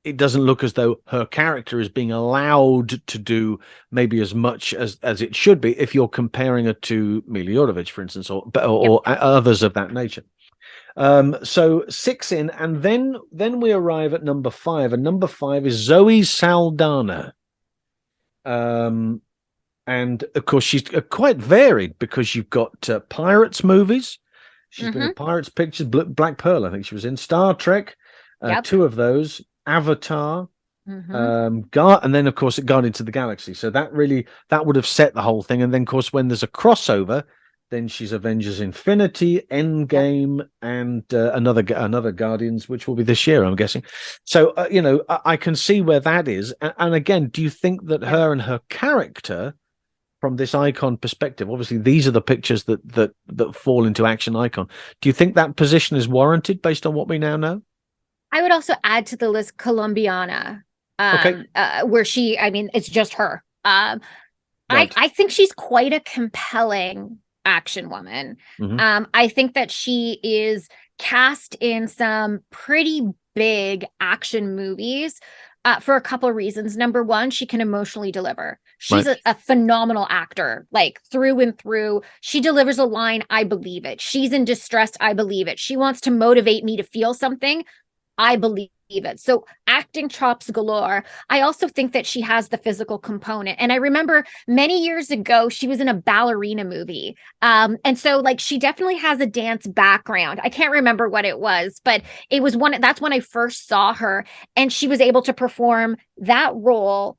it doesn't look as though her character is being allowed to do maybe as much as it should be if you're comparing her to Mila Jovovich, for instance, or others of that nature. So 6 in, and then we arrive at number 5, and number 5 is Zoe Saldana. And of course she's quite varied because you've got Pirates movies. She's been in Pirates pictures, Black Pearl, I think she was in, Star Trek, 2 of those. Avatar, and then of course Guardians of the Galaxy. So that would have set the whole thing. And then of course when there's a crossover, then she's Avengers Infinity, Endgame, and another Guardians, which will be this year, I'm guessing. So I can see where that is. And again, do you think that her and her character, from this icon perspective, obviously these are the pictures that fall into action icon, do you think that position is warranted based on what we now know? I would also add to the list Colombiana, where it's just her. Right. I think she's quite a compelling action woman. Mm-hmm. I think that she is cast in some pretty big action movies for a couple of reasons. Number one, she can emotionally deliver. She's a phenomenal actor, like through and through. She delivers a line, I believe it. She's in distress, I believe it. She wants to motivate me to feel something. I believe it. So acting chops galore. I also think that she has the physical component. And I remember many years ago, she was in a ballerina movie. And so like she definitely has a dance background. I can't remember what it was, but it was that's when I first saw her, and she was able to perform that role.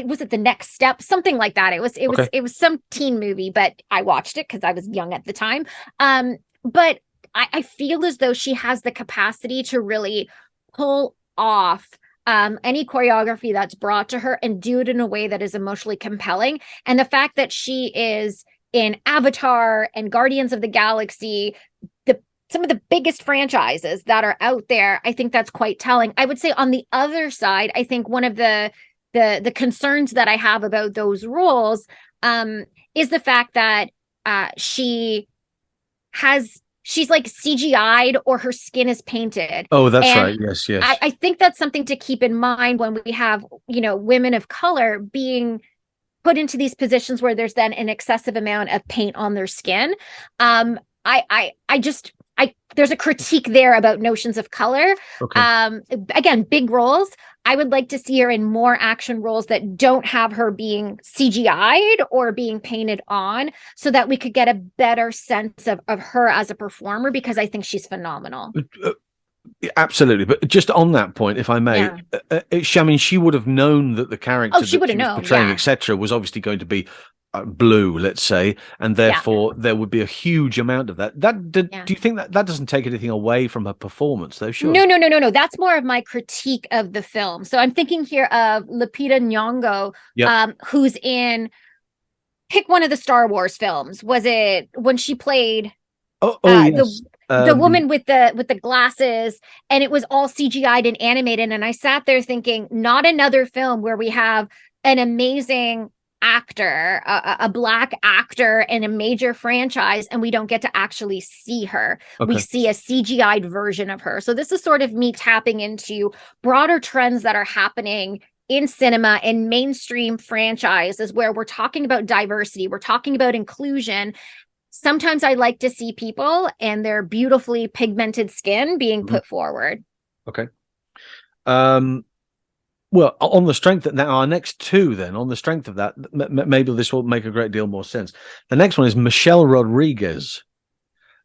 Was it The Next Step? Something like that. Okay. It was some teen movie, but I watched it because I was young at the time. But I feel as though she has the capacity to really pull off any choreography that's brought to her and do it in a way that is emotionally compelling. And the fact that she is in Avatar and Guardians of the Galaxy, some of the biggest franchises that are out there, I think that's quite telling. I would say on the other side, I think one of the concerns that I have about those roles is the fact that she's like CGI'd or her skin is painted. Oh, that's and right. Yes, yes. I think that's something to keep in mind when we have, women of color being put into these positions where there's then an excessive amount of paint on their skin. There's a critique there about notions of color. Okay. Again, big roles. I would like to see her in more action roles that don't have her being CGI'd or being painted on, so that we could get a better sense of her as a performer, because I think she's phenomenal. Absolutely. But just on that point, if I may, Yeah. I mean, she would have known that the character that she was portraying, yeah. etc., was obviously going to be blue, let's say, and therefore there would be a huge amount of that. Do you think that doesn't take anything away from her performance, though? Sure. No. That's more of my critique of the film. So I'm thinking here of Lupita Nyong'o, who's in, pick one of the Star Wars films. Was it when she played yes. the woman with the glasses, and it was all CGI'd and animated? And I sat there thinking, not another film where we have an amazing actor, a black actor in a major franchise, and we don't get to actually see her. Okay. We see a CGI'd version of her. So this is sort of me tapping into broader trends that are happening in cinema and mainstream franchises, where we're talking about diversity, we're talking about inclusion. Sometimes I like to see people and their beautifully pigmented skin being put forward. Okay. Well, on the strength that now our next two, then on the strength of that, maybe this will make a great deal more sense. The next one is Michelle Rodriguez,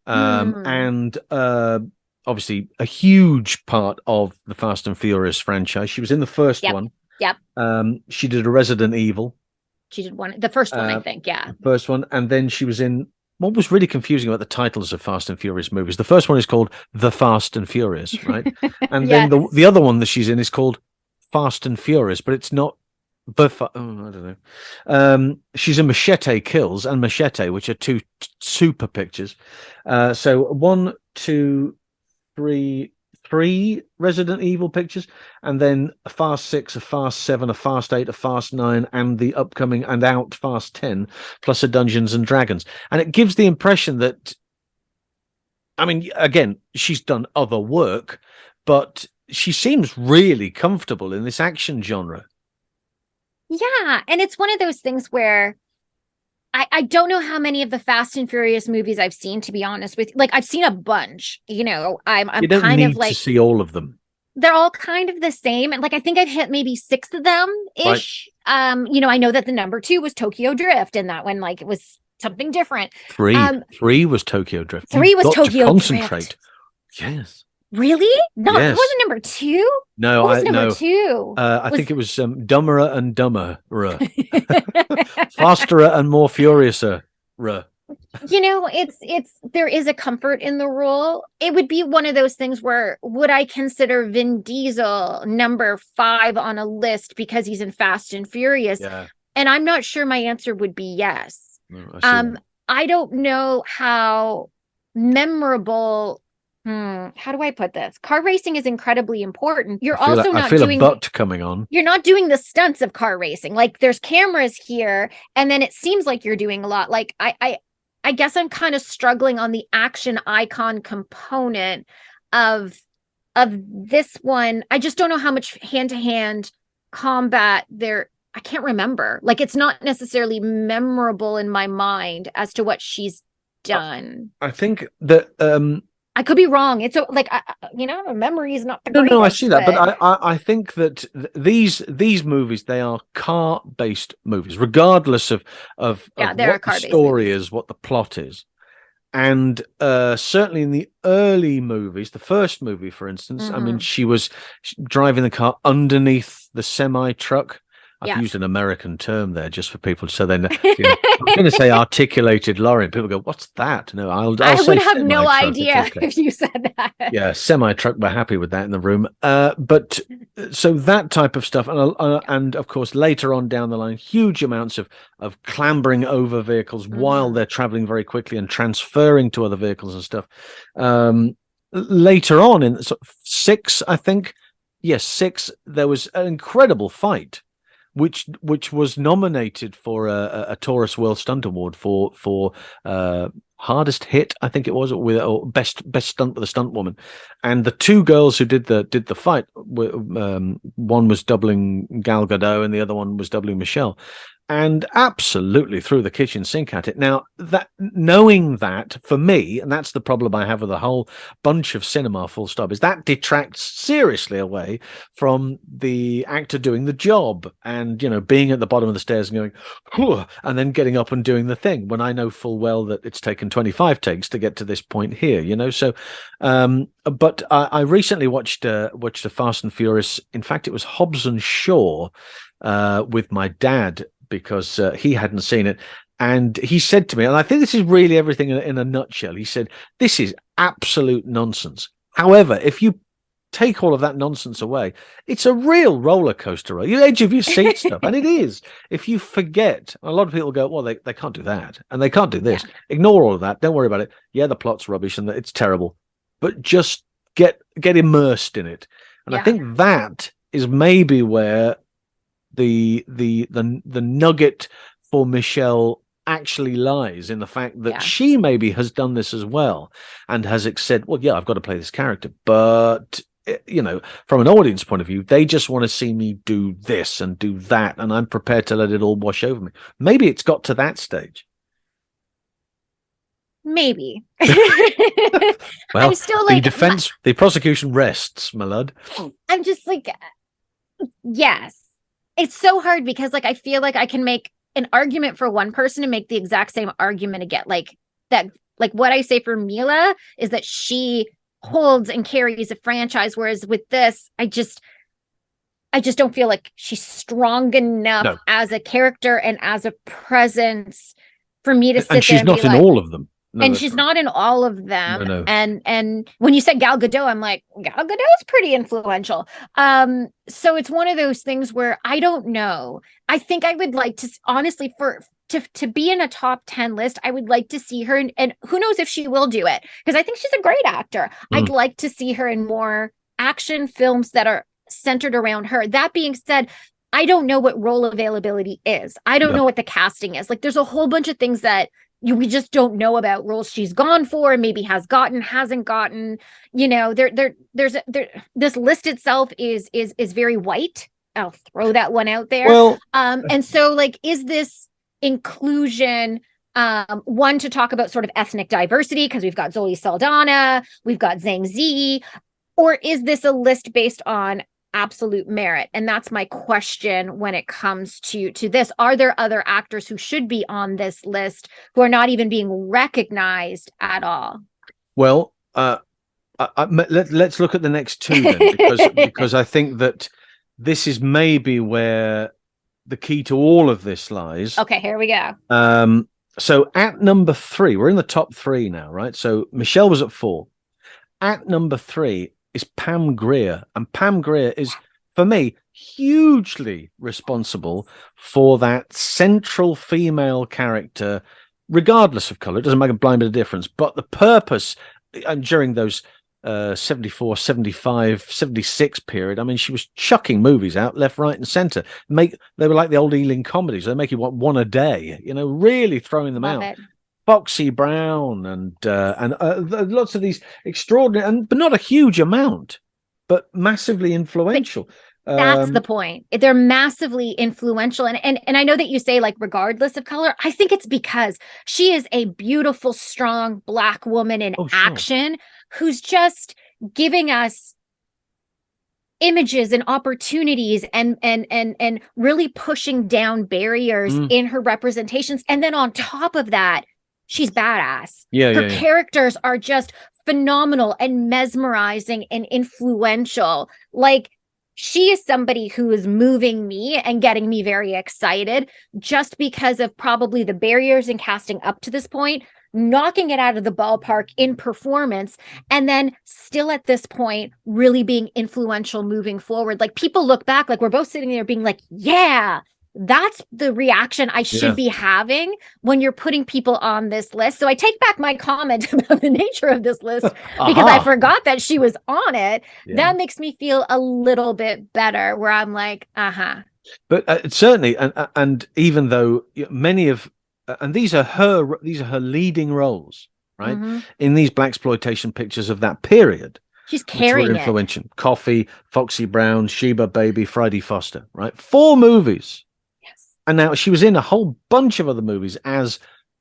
and obviously a huge part of the Fast and Furious franchise. She was in the first one. Yep. She did a Resident Evil. She did the first one, I think. Yeah. The first one, and then she was in. What was really confusing about the titles of Fast and Furious movies? The first one is called The Fast and Furious, right? And then the other one that she's in is called Fast and Furious, but it's not I don't know. She's in Machete Kills and Machete, which are two super pictures. So 1, 2, 3 Resident Evil pictures, and then a Fast 6, a Fast 7, a Fast 8, a Fast 9, and the upcoming and out Fast 10, plus a Dungeons and Dragons. And it gives the impression that, I mean, again, she's done other work, but she seems really comfortable in this action genre. Yeah, and it's one of those things where I don't know how many of the Fast and Furious movies I've seen, to be honest with you. Like, I've seen a bunch, I'm you don't kind need of like to see all of them. They're all kind of the same. And like, I think I've hit maybe 6 of them ish. Right. I know that the number 2 was Tokyo Drift, and that one, like, it was something different. 3 was Tokyo Drift. 3 was Tokyo concentrate. Drift. Yes. Really? No, yes. It wasn't number 2. No, what was number 2? I think it was Dumberer and Dumberer, Fasterer and More Furiouser. It's there is a comfort in the role. It would be one of those things where, would I consider Vin Diesel number 5 on a list because he's in Fast and Furious? Yeah. And I'm not sure my answer would be yes. No, I don't know how memorable. How do I put this? Car racing is incredibly important. You're also not doing a butt coming on. You're not doing the stunts of car racing. Like, there's cameras here, and then it seems like you're doing a lot. Like, I guess I'm kind of struggling on the action icon component of this one. I just don't know how much hand-to-hand combat there. I can't remember. Like, it's not necessarily memorable in my mind as to what she's done. I think that I could be wrong. It's memory is not the No, I see greatest, that, but but I think that these movies, they are car-based movies, regardless yeah, of there are what the car-based story movies. is, what the plot is. And certainly in the early movies, the first movie, for instance, I mean, Hmm. she was driving the car underneath the semi truck. I've Yes. used an American term there just for people, so then I was going to say articulated lorry, and people go, "What's that?" No, I'll I would say have semi no truck. It's idea okay. if you said that. Yeah, semi truck. We're happy with that in the room. But so that type of stuff, and of course later on down the line, huge amounts of clambering over vehicles while Hmm. they're traveling very quickly and transferring to other vehicles and stuff. Later on in sort of six, I think, yes, six, there was an incredible fight which was nominated for a Taurus World Stunt Award for hardest hit, I think it was, or best stunt with a stunt woman. And the two girls who did the fight, one was doubling Gal Gadot and the other one was doubling Michelle, and absolutely threw the kitchen sink at it. Now, that knowing that, for me, and that's the problem I have with the whole bunch of cinema, full stop, is that detracts seriously away from the actor doing the job, and being at the bottom of the stairs and going, "Whew," and then getting up and doing the thing, when I know full well that it's taken 25 takes to get to this point here. So but I recently watched a Fast and Furious. In fact, it was Hobbs and Shaw, with my dad, because he hadn't seen it. And he said to me, and I think this is really everything in a nutshell. He said, "This is absolute nonsense. However, if you take all of that nonsense away, it's a real roller coaster ride. You edge of your seat stuff." And it is. If you forget, a lot of people go, "Well, they can't do that. And they can't do Yeah. this." Ignore all of that. Don't worry about it. Yeah, the plot's rubbish and it's terrible. But just get immersed in it. And I Yeah. think that is maybe where the nugget for Michelle actually lies, in the fact that Yeah. she maybe has done this as well and has said, "Well, yeah, I've got to play this character, but from an audience point of view, they just want to see me do this and do that, and I'm prepared to let it all wash over me." Maybe it's got to that stage. Maybe. I'm Well, still like, the prosecution rests, my lad. I'm just like, yes. It's so hard because like I feel like I can make an argument for one person and make the exact same argument again. Like that, like what I say for Mila is that she holds and carries a franchise, whereas with this, I just don't feel like she's strong enough No, as a character and as a presence for me to and sit there she's and be not in like, all of them. No, and that's she's right. not in all of No, them. no. And when you said Gal Gadot, I'm like, Gal Gadot's pretty influential. So it's one of those things where I don't know. I think I would like to, honestly, for to be in a top 10 list, I would like to see her, and who knows if she will do it, because I think she's a great actor. I'd Mm. like to see her in more action films that are centered around her. That being said, I don't know what role availability is. I don't Yeah. know what the casting is. Like there's a whole bunch of things that we just don't know about, roles she's gone for, maybe has gotten, hasn't gotten. This list itself is very white. I'll throw that one out there. Well, And so like, is this inclusion one to talk about sort of ethnic diversity, because we've got Zoe Saldana, we've got Zhang Zi, or is this a list based on absolute merit? And that's my question when it comes to this. Are there other actors who should be on this list who are not even being recognized at all? well, let's look at the next two then, because I think that this is maybe where the key to all of this lies. Okay, here we go. So at number 3, we're in the top 3 now, right? So Michelle was at 4. At number 3 is Pam Grier, and Pam Grier is, for me, hugely responsible for that central female character, regardless of color. It doesn't make a blind bit of difference, but the purpose, and during those 74, 75, 76 period, I mean, she was chucking movies out left, right, and center. They were like the old Ealing comedies. They make you want one a day, really throwing them Love out. it. Foxy Brown and lots of these extraordinary, but not a huge amount, but massively influential. That's the point. They're massively influential. And I know that you say like regardless of color. I think it's because she is a beautiful, strong Black woman in Oh, sure. action who's just giving us images and opportunities and really pushing down barriers in her representations. And then on top of that, she's badass. Her characters are just phenomenal and mesmerizing and influential. Like, she is somebody who is moving me and getting me very excited just because of probably the barriers in casting up to this point, knocking it out of the ballpark in performance, and then still at this point really being influential moving forward. Like, people look back, like, we're both sitting there being like, yeah, that's the reaction I should be having when you're putting people on this list. So I take back my comment about the nature of this list because I forgot that she was on it. That makes me feel a little bit better, where I'm like, But certainly, and even though many of and these are her leading roles, right? In these blaxploitation pictures of that period. She's carrying influential. Coffee, Foxy Brown, Sheba Baby, Friday Foster, right? 4 movies. Yes. And now she was in a whole bunch of other movies as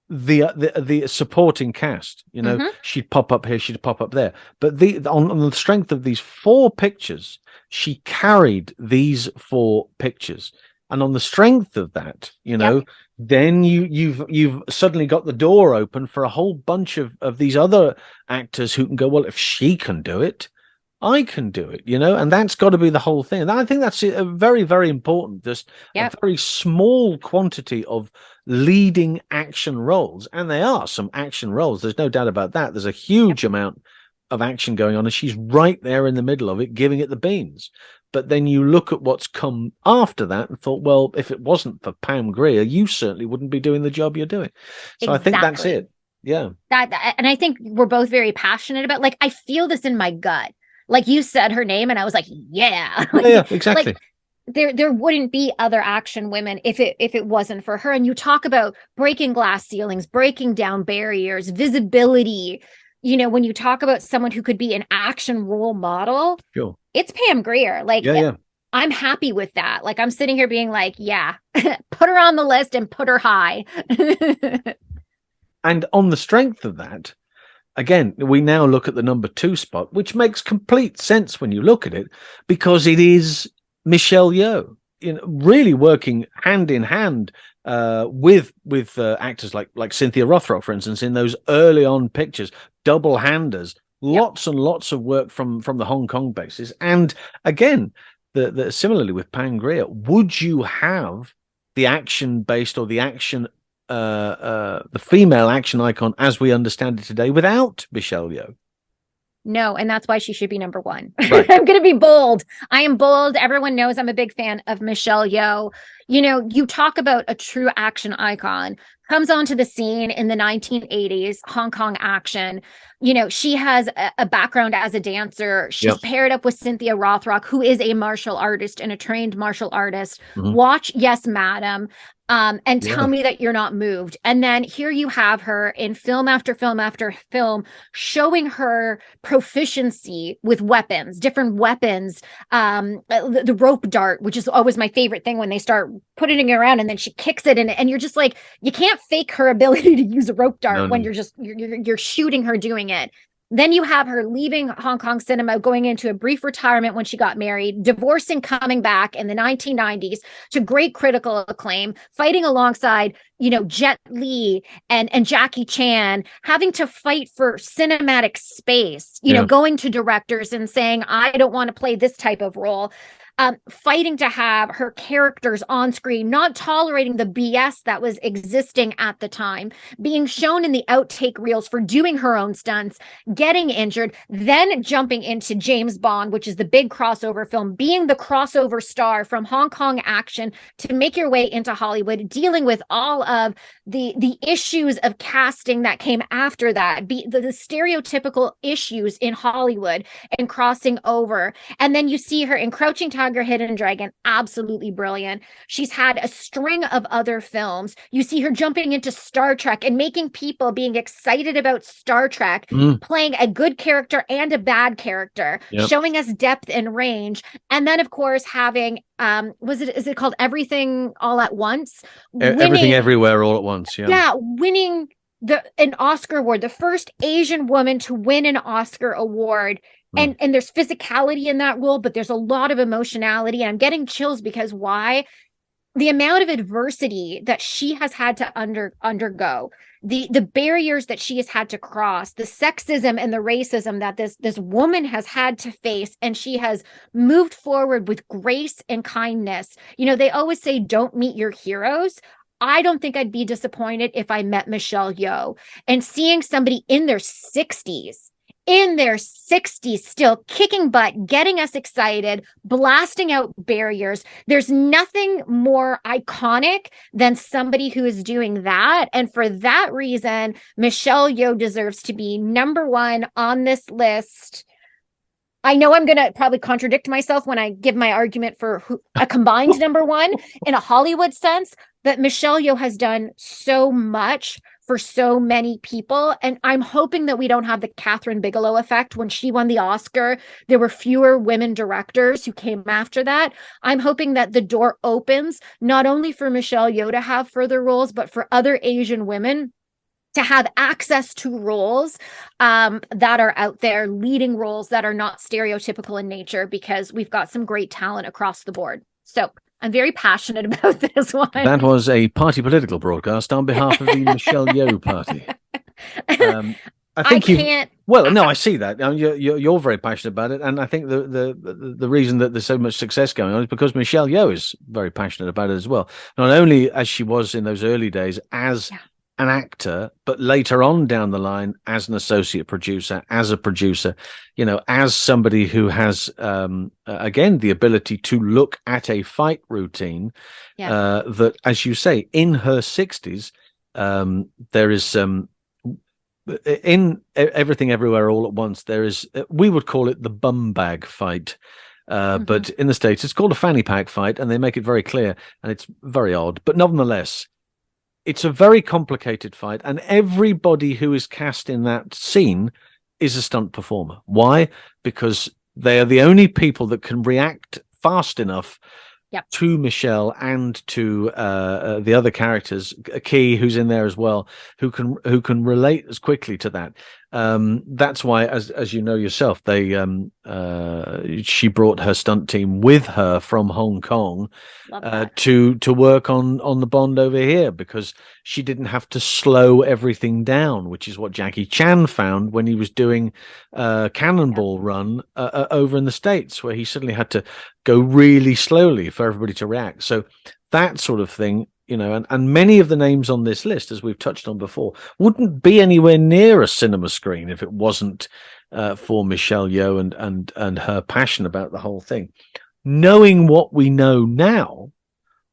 the supporting cast. You know, she'd pop up here, she'd pop up there. But on the strength of these 4 pictures, she carried these 4 pictures. And on the strength of that, you know, then you've suddenly got the door open for a whole bunch of these other actors who can go, well, if she can do it, I can do it, you know, and that's got to be the whole thing. And I think that's a very, very important. Just a very small quantity of leading action roles. And they are some action roles. There's no doubt about that. There's a huge amount of action going on, and she's right there in the middle of it, giving it the beans. But then you look at what's come after that and thought, well, if it wasn't for Pam Grier, you certainly wouldn't be doing the job you're doing. So I think that's it. Yeah. That, and I think we're both very passionate about, like, I feel this in my gut. Like, you said her name and I was like, yeah. Yeah, exactly. Like, there wouldn't be other action women if it wasn't for her. And you talk about breaking glass ceilings, breaking down barriers, visibility. You know, when you talk about someone who could be an action role model, it's Pam Grier. Like, I'm happy with that. Like, I'm sitting here being like, yeah, put her on the list and put her high. And on the strength of that, again, we now look at the number 2 spot, which makes complete sense when you look at it, because it is Michelle Yeoh, you know, really working hand in hand with actors like Cynthia Rothrock, for instance, in those early on pictures, double handers, lots and lots of work from the Hong Kong bases. And again, the similarly with Pam Grier, would you have the action based or the action the female action icon as we understand it today without Michelle Yeoh? No, and that's why she should be number 1. Right. I'm going to be bold. I am bold. Everyone knows I'm a big fan of Michelle Yeoh. You know, you talk about a true action icon, comes onto the scene in the 1980s, Hong Kong action. You know, she has a background as a dancer. She's paired up with Cynthia Rothrock, who is a martial artist and a trained martial artist. Watch Yes, Madam. And tell me that you're not moved. And then here you have her in film after film after film, showing her proficiency with weapons, different weapons, the rope dart, which is always my favorite thing when they start putting it around and then she kicks it in, and you're just like, you can't fake her ability to use a rope dart when you're shooting her doing it. Then you have her leaving Hong Kong cinema, going into a brief retirement when she got married, divorcing, coming back in the 1990s to great critical acclaim, fighting alongside, you know, Jet Li and Jackie Chan, having to fight for cinematic space, you know, going to directors and saying, I don't want to play this type of role. Fighting to have her characters on screen, not tolerating the BS that was existing at the time, being shown in the outtake reels for doing her own stunts, getting injured, then jumping into James Bond, which is the big crossover film, being the crossover star from Hong Kong action to make your way into Hollywood, dealing with all of the issues of casting that came after that, the stereotypical issues in Hollywood and crossing over. And then you see her in Crouching Tiger, Hidden Dragon, absolutely brilliant. She's had a string of other films. You see her jumping into Star Trek and making people being excited about Star Trek, playing a good character and a bad character, showing us depth and range. And then, of course, having is it called Everything All at Once? Everything Everywhere All at Once. Winning an Oscar award, the first Asian woman to win an Oscar award. Mm. And there's physicality in that role, but there's a lot of emotionality. And I'm getting chills because why? The amount of adversity that she has had to undergo, the barriers that she has had to cross, the sexism and the racism that this woman has had to face, and she has moved forward with grace and kindness. You know, they always say don't meet your heroes. I don't think I'd be disappointed if I met Michelle Yeoh, and seeing somebody in their 60s still kicking butt, getting us excited, blasting out barriers. There's nothing more iconic than somebody who is doing that. And for that reason, Michelle Yeoh deserves to be number one on this list. I know I'm going to probably contradict myself when I give my argument for a combined number one in a Hollywood sense, but Michelle Yeoh has done so much for so many people. And I'm hoping that we don't have the Catherine Bigelow effect. When she won the Oscar, there were fewer women directors who came after that. I'm hoping that the door opens not only for Michelle Yeoh to have further roles, but for other Asian women to have access to roles that are out there, leading roles that are not stereotypical in nature, because we've got some great talent across the board. So I'm very passionate about this one. That was a party political broadcast on behalf of the Michelle Yeoh party. I think you can't. Well, no, I see that. You're very passionate about it, and I think the reason that there's so much success going on is because Michelle Yeoh is very passionate about it as well. Not only as she was in those early days as an actor, but later on down the line as an associate producer, as a producer, you know, as somebody who has again the ability to look at a fight routine that, as you say, in her 60s, there is in Everything Everywhere All at Once, there is, we would call it the bum bag fight. But in the States, it's called a fanny pack fight, and they make it very clear, and it's very odd. But nonetheless, it's a very complicated fight, and everybody who is cast in that scene is a stunt performer. Why? Because they are the only people that can react fast enough to Michelle and to the other characters, Key, who's in there as well, who can relate as quickly to that. That's why, as you know yourself, she brought her stunt team with her from Hong Kong to work on the Bond over here, because she didn't have to slow everything down, which is what Jackie Chan found when he was doing Cannonball Run over in the States, where he suddenly had to go really slowly for everybody to react. So that sort of thing, you know, and many of the names on this list, as we've touched on before, wouldn't be anywhere near a cinema screen if it wasn't for Michelle Yeoh and her passion about the whole thing. Knowing what we know now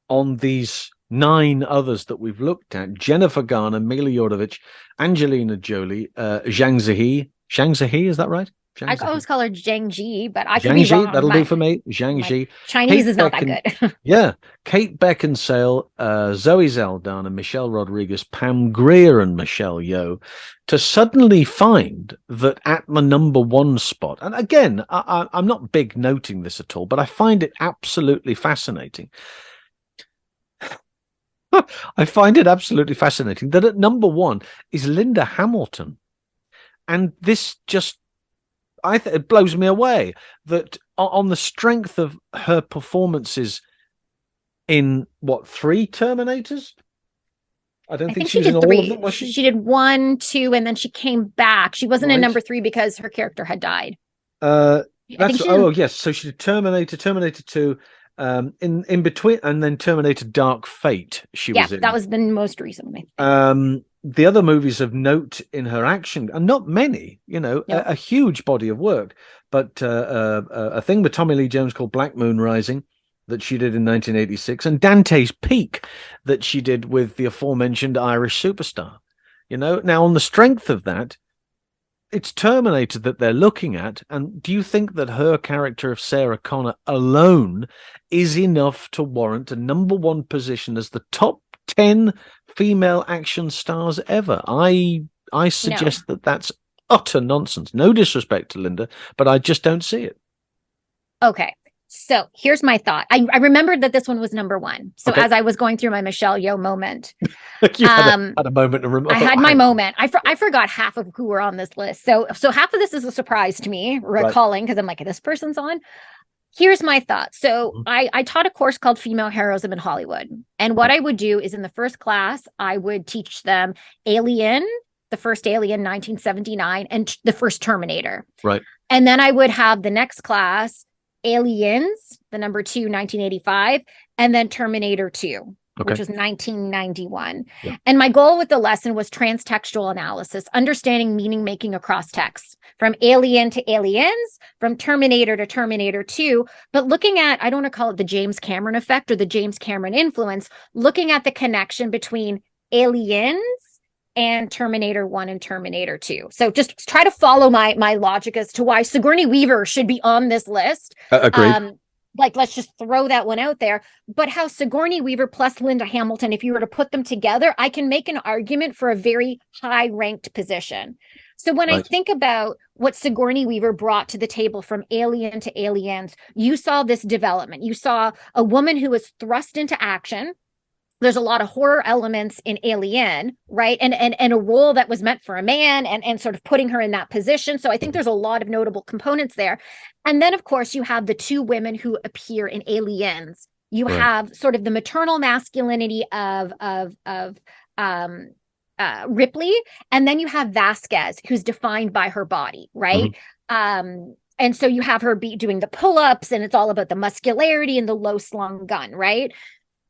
on these 9 others that we've looked at: Jennifer Garner, Mila Jovovich, Angelina Jolie, Zhang Ziyi, is that right? I always call her Zhang Ji, but I could be wrong. That'll do for me. Zhang Ji. Chinese Kate is not that good. Yeah. Kate Beckinsale, Zoe Saldana, Michelle Rodriguez, Pam Grier, and Michelle Yeoh, to suddenly find that at the number 1 spot, and again, I'm not big noting this at all, but I find it absolutely fascinating. I find it absolutely fascinating that at number 1 is Linda Hamilton. And this just, it blows me away that on the strength of her performances in 3 Terminators? I don't think she was in all of them, was she? She did 1, 2, and then she came back. She wasn't in number 3 because her character had died. Yes. So she did Terminator 2, in between, and then Terminator Dark Fate she was in. That was the most recent one. The other movies of note in her action, and not many, you know, a huge body of work, but a thing with Tommy Lee Jones called Black Moon Rising that she did in 1986, and Dante's Peak that she did with the aforementioned Irish superstar. You know, now on the strength of that, it's Terminator that they're looking at, and do you think that her character of Sarah Connor alone is enough to warrant a number 1 position as the top 10 female action stars ever? I suggest that that's utter nonsense. No disrespect to Linda, but I just don't see it. Okay. So here's my thought. I remembered that this one was number one. So Okay. as I was going through my Michelle Yeoh moment, You had a moment to remember. I had my moment. I forgot half of who were on this list. So half of this is a surprise to me, recalling, because I'm like, this person's on. Here's my thought. So I taught a course called Female Heroism in Hollywood. And what I would do is in the first class, I would teach them Alien, the first Alien, 1979, and the first Terminator. Right. And then I would have the next class, Aliens, the number 2, 1985, and then Terminator 2. Okay. Which was 1991. Yeah. And my goal with the lesson was transtextual analysis, understanding meaning making across texts, from Alien to Aliens, from Terminator to Terminator 2, but looking at, I don't want to call it the James Cameron effect or the James Cameron influence, looking at the connection between Aliens and Terminator 1 and Terminator 2. So just try to follow my logic as to why Sigourney Weaver should be on this list. Agreed. Let's just throw that one out there. But how Sigourney Weaver plus Linda Hamilton, if you were to put them together, I can make an argument for a very high ranked position. So when I think about what Sigourney Weaver brought to the table from Alien to Aliens, you saw this development. You saw a woman who was thrust into action. There's a lot of horror elements in Alien, right? And a role that was meant for a man and sort of putting her in that position. So I think there's a lot of notable components there. And then, of course, you have the two women who appear in Aliens. You have sort of the maternal masculinity of Ripley, and then you have Vasquez, who's defined by her body, right? And so you have her doing the pull-ups, and it's all about the muscularity and the low-slung gun, right?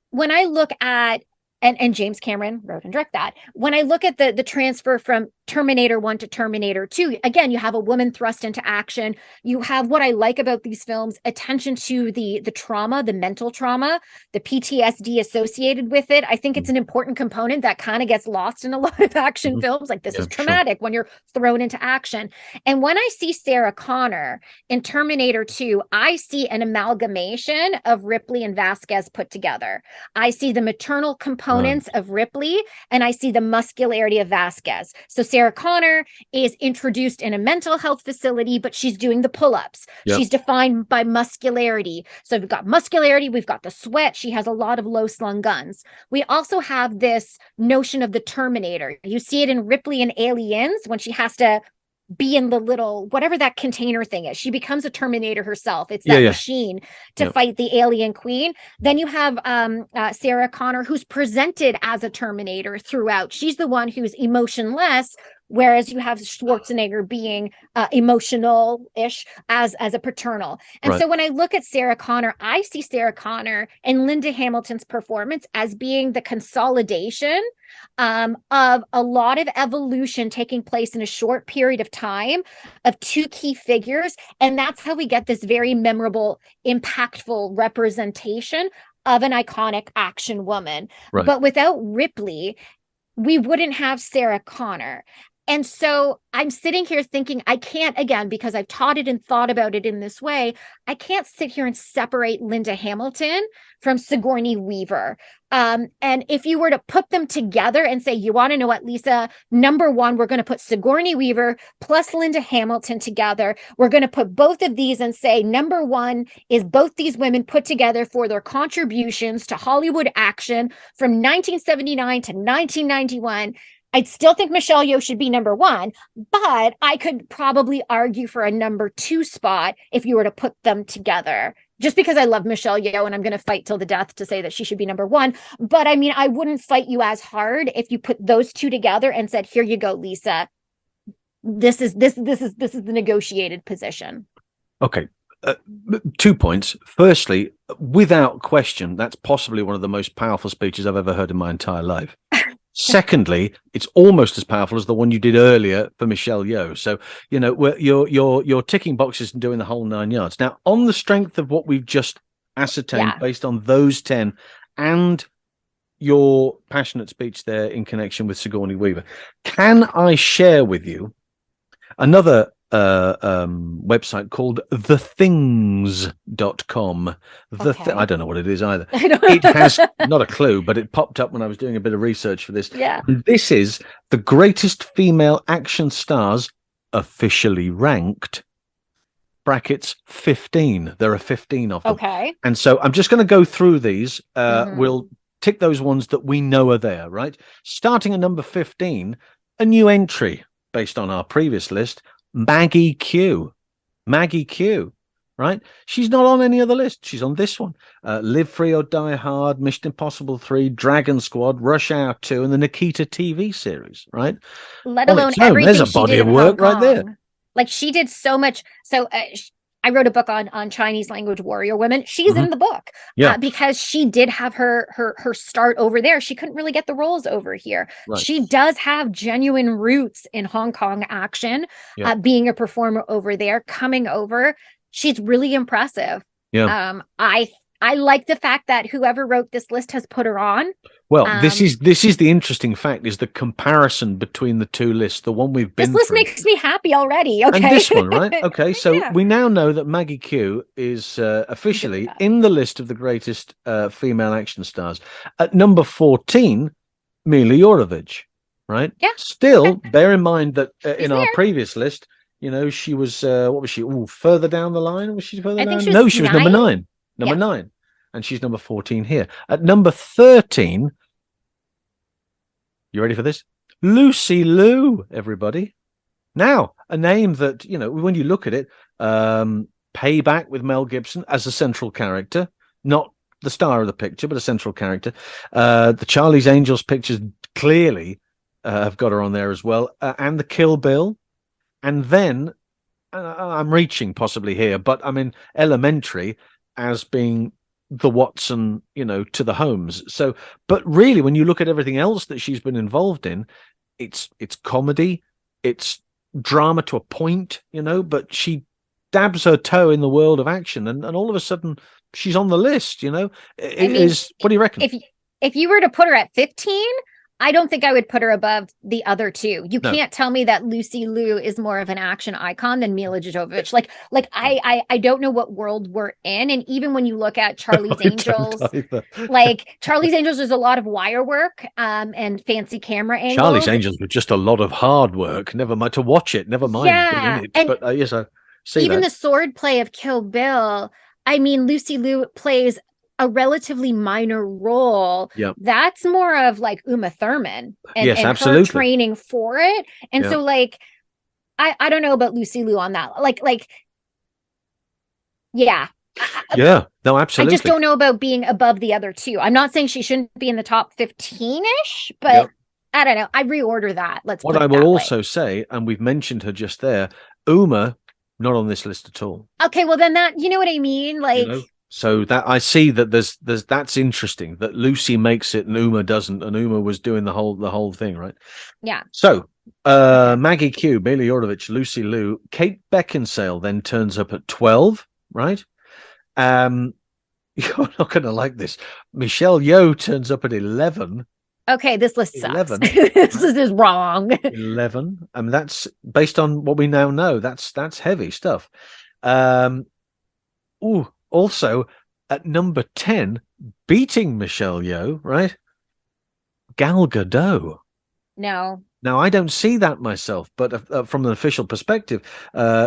When I look at, and James Cameron wrote and directed that, when I look at the transfer from Terminator 1 to Terminator 2, again, you have a woman thrust into action. You have, what I like about these films, attention to the trauma, the mental trauma, the PTSD associated with it. I think it's an important component that kind of gets lost in a lot of action films. Like, this is traumatic when you're thrown into action. And when I see Sarah Connor in Terminator 2, I see an amalgamation of Ripley and Vasquez put together. I see the maternal components of Ripley, and I see the muscularity of Vasquez. So Sarah Connor is introduced in a mental health facility, but she's doing the pull-ups. She's defined by muscularity. So we've got muscularity, we've got the sweat. She has a lot of low-slung guns. We also have this notion of the Terminator. You see it in Ripley and Aliens when she has to be in the little, whatever that container thing is. She becomes a Terminator herself. It's that machine to fight the alien queen. Then you have Sarah Connor, who's presented as a Terminator throughout. She's the one who's emotionless, whereas you have Schwarzenegger being emotional-ish as a paternal. And so when I look at Sarah Connor, I see Sarah Connor and Linda Hamilton's performance as being the consolidation of a lot of evolution taking place in a short period of time of two key figures. And that's how we get this very memorable, impactful representation of an iconic action woman. But without Ripley, we wouldn't have Sarah Connor. And so I'm sitting here thinking, I can't, again, because I've taught it and thought about it in this way, I can't sit here and separate Linda Hamilton from Sigourney Weaver. And if you were to put them together and say, you want to know what, Lisa, number one, we're going to put Sigourney Weaver plus Linda Hamilton together. We're going to put both of these and say, number one is both these women put together for their contributions to Hollywood action from 1979 to 1991. I'd still think Michelle Yeoh should be number one, but I could probably argue for a number two spot if you were to put them together, just because I love Michelle Yeoh and I'm going to fight till the death to say that she should be number one. But I mean, I wouldn't fight you as hard if you put those two together and said, here you go, Lisa. This is the negotiated position. Okay. 2 points. Firstly, without question, that's possibly one of the most powerful speeches I've ever heard in my entire life. Secondly, it's almost as powerful as the one you did earlier for Michelle Yeoh. So, you know, you're ticking boxes and doing the whole 9 yards. Now, on the strength of what we've just ascertained, based on those 10 and your passionate speech there in connection with Sigourney Weaver, can I share with you another website called thethings.com. I don't know what it is either. It has not a clue, but it popped up when I was doing a bit of research for this. And this is the greatest female action stars officially ranked brackets 15. There are 15 of them. Okay. And so I'm just going to go through these. Mhm. We'll tick those ones that we know are there, right? Starting at number 15, a new entry based on our previous list, Maggie Q. Maggie Q, right? She's not on any other list. She's on this one. Live Free or Die Hard, Mission Impossible 3, Dragon Squad, Rush Hour 2, and the Nikita TV series, right? Let On alone its own, everything there's a she body did of in work Hong right there. Kong. Like she did so much. So I wrote a book on Chinese language warrior women. She's in the book because she did have her start over there. She couldn't really get the roles over here. Right. She does have genuine roots in Hong Kong action, being a performer over there, coming over. She's really impressive. Yeah. I like the fact that whoever wrote this list has put her on. Well, this is the interesting fact, is the comparison between the two lists, the one we've been through. This list makes me happy already. Okay. And this one, right? Okay, so we now know that Maggie Q is officially in the list of the greatest female action stars. At number 14, Mila Jovovich, right? Yeah. Still, bear in mind that in our previous list, you know, she was, what was she? Further down the line? Was she further down? No, she was number 9. Number 9. And she's number 14 here. At number 13, you ready for this? Lucy Liu, everybody. Now, a name that, you know, when you look at it, Payback with Mel Gibson as a central character, not the star of the picture, but a central character. The Charlie's Angels pictures clearly have got her on there as well, and the Kill Bill. And then, I'm reaching possibly here, but I mean, Elementary as being the Watson, you know, to the Holmes. So, but really, when you look at everything else that she's been involved in, it's comedy, it's drama to a point, you know, but she dabs her toe in the world of action, and all of a sudden she's on the list, you know. What do you reckon? If you were to put her at 15, I don't think I would put her above the other two. You can't tell me that Lucy Liu is more of an action icon than Mila Jovovich. I don't know what world we're in. And even when you look at Charlie's Angels, like Charlie's Angels, there's a lot of wire work and fancy camera angles. Charlie's Angels were just a lot of hard work. Never mind to watch it. Never mind being in it. And but yes, I see even that. the sword play of Kill Bill. I mean, Lucy Liu plays a relatively minor role. That's more of like Uma Thurman and her training for it. And so like, I don't know about Lucy Liu on that. No, absolutely. I just don't know about being above the other two. I'm not saying she shouldn't be in the top 15-ish, but I don't know. I reorder that. What I will also say, and we've mentioned her just there, Uma, not on this list at all. Okay, well then that, you know what I mean? Like, you know? So that I see that there's that's interesting that Lucy makes it and Uma doesn't, and Uma was doing the whole thing, right? Yeah. So Maggie Q, Mila Jovovich, Lucy Liu, Kate Beckinsale then turns up at 12, right? You're not going to like this. Michelle Yeoh turns up at 11. Okay, this list sucks. This is wrong. 11. I mean, that's based on what we now know. That's heavy stuff. Also, at number 10, beating Michelle Yeoh, right? Gal Gadot. No. Now, I don't see that myself, but from an official perspective,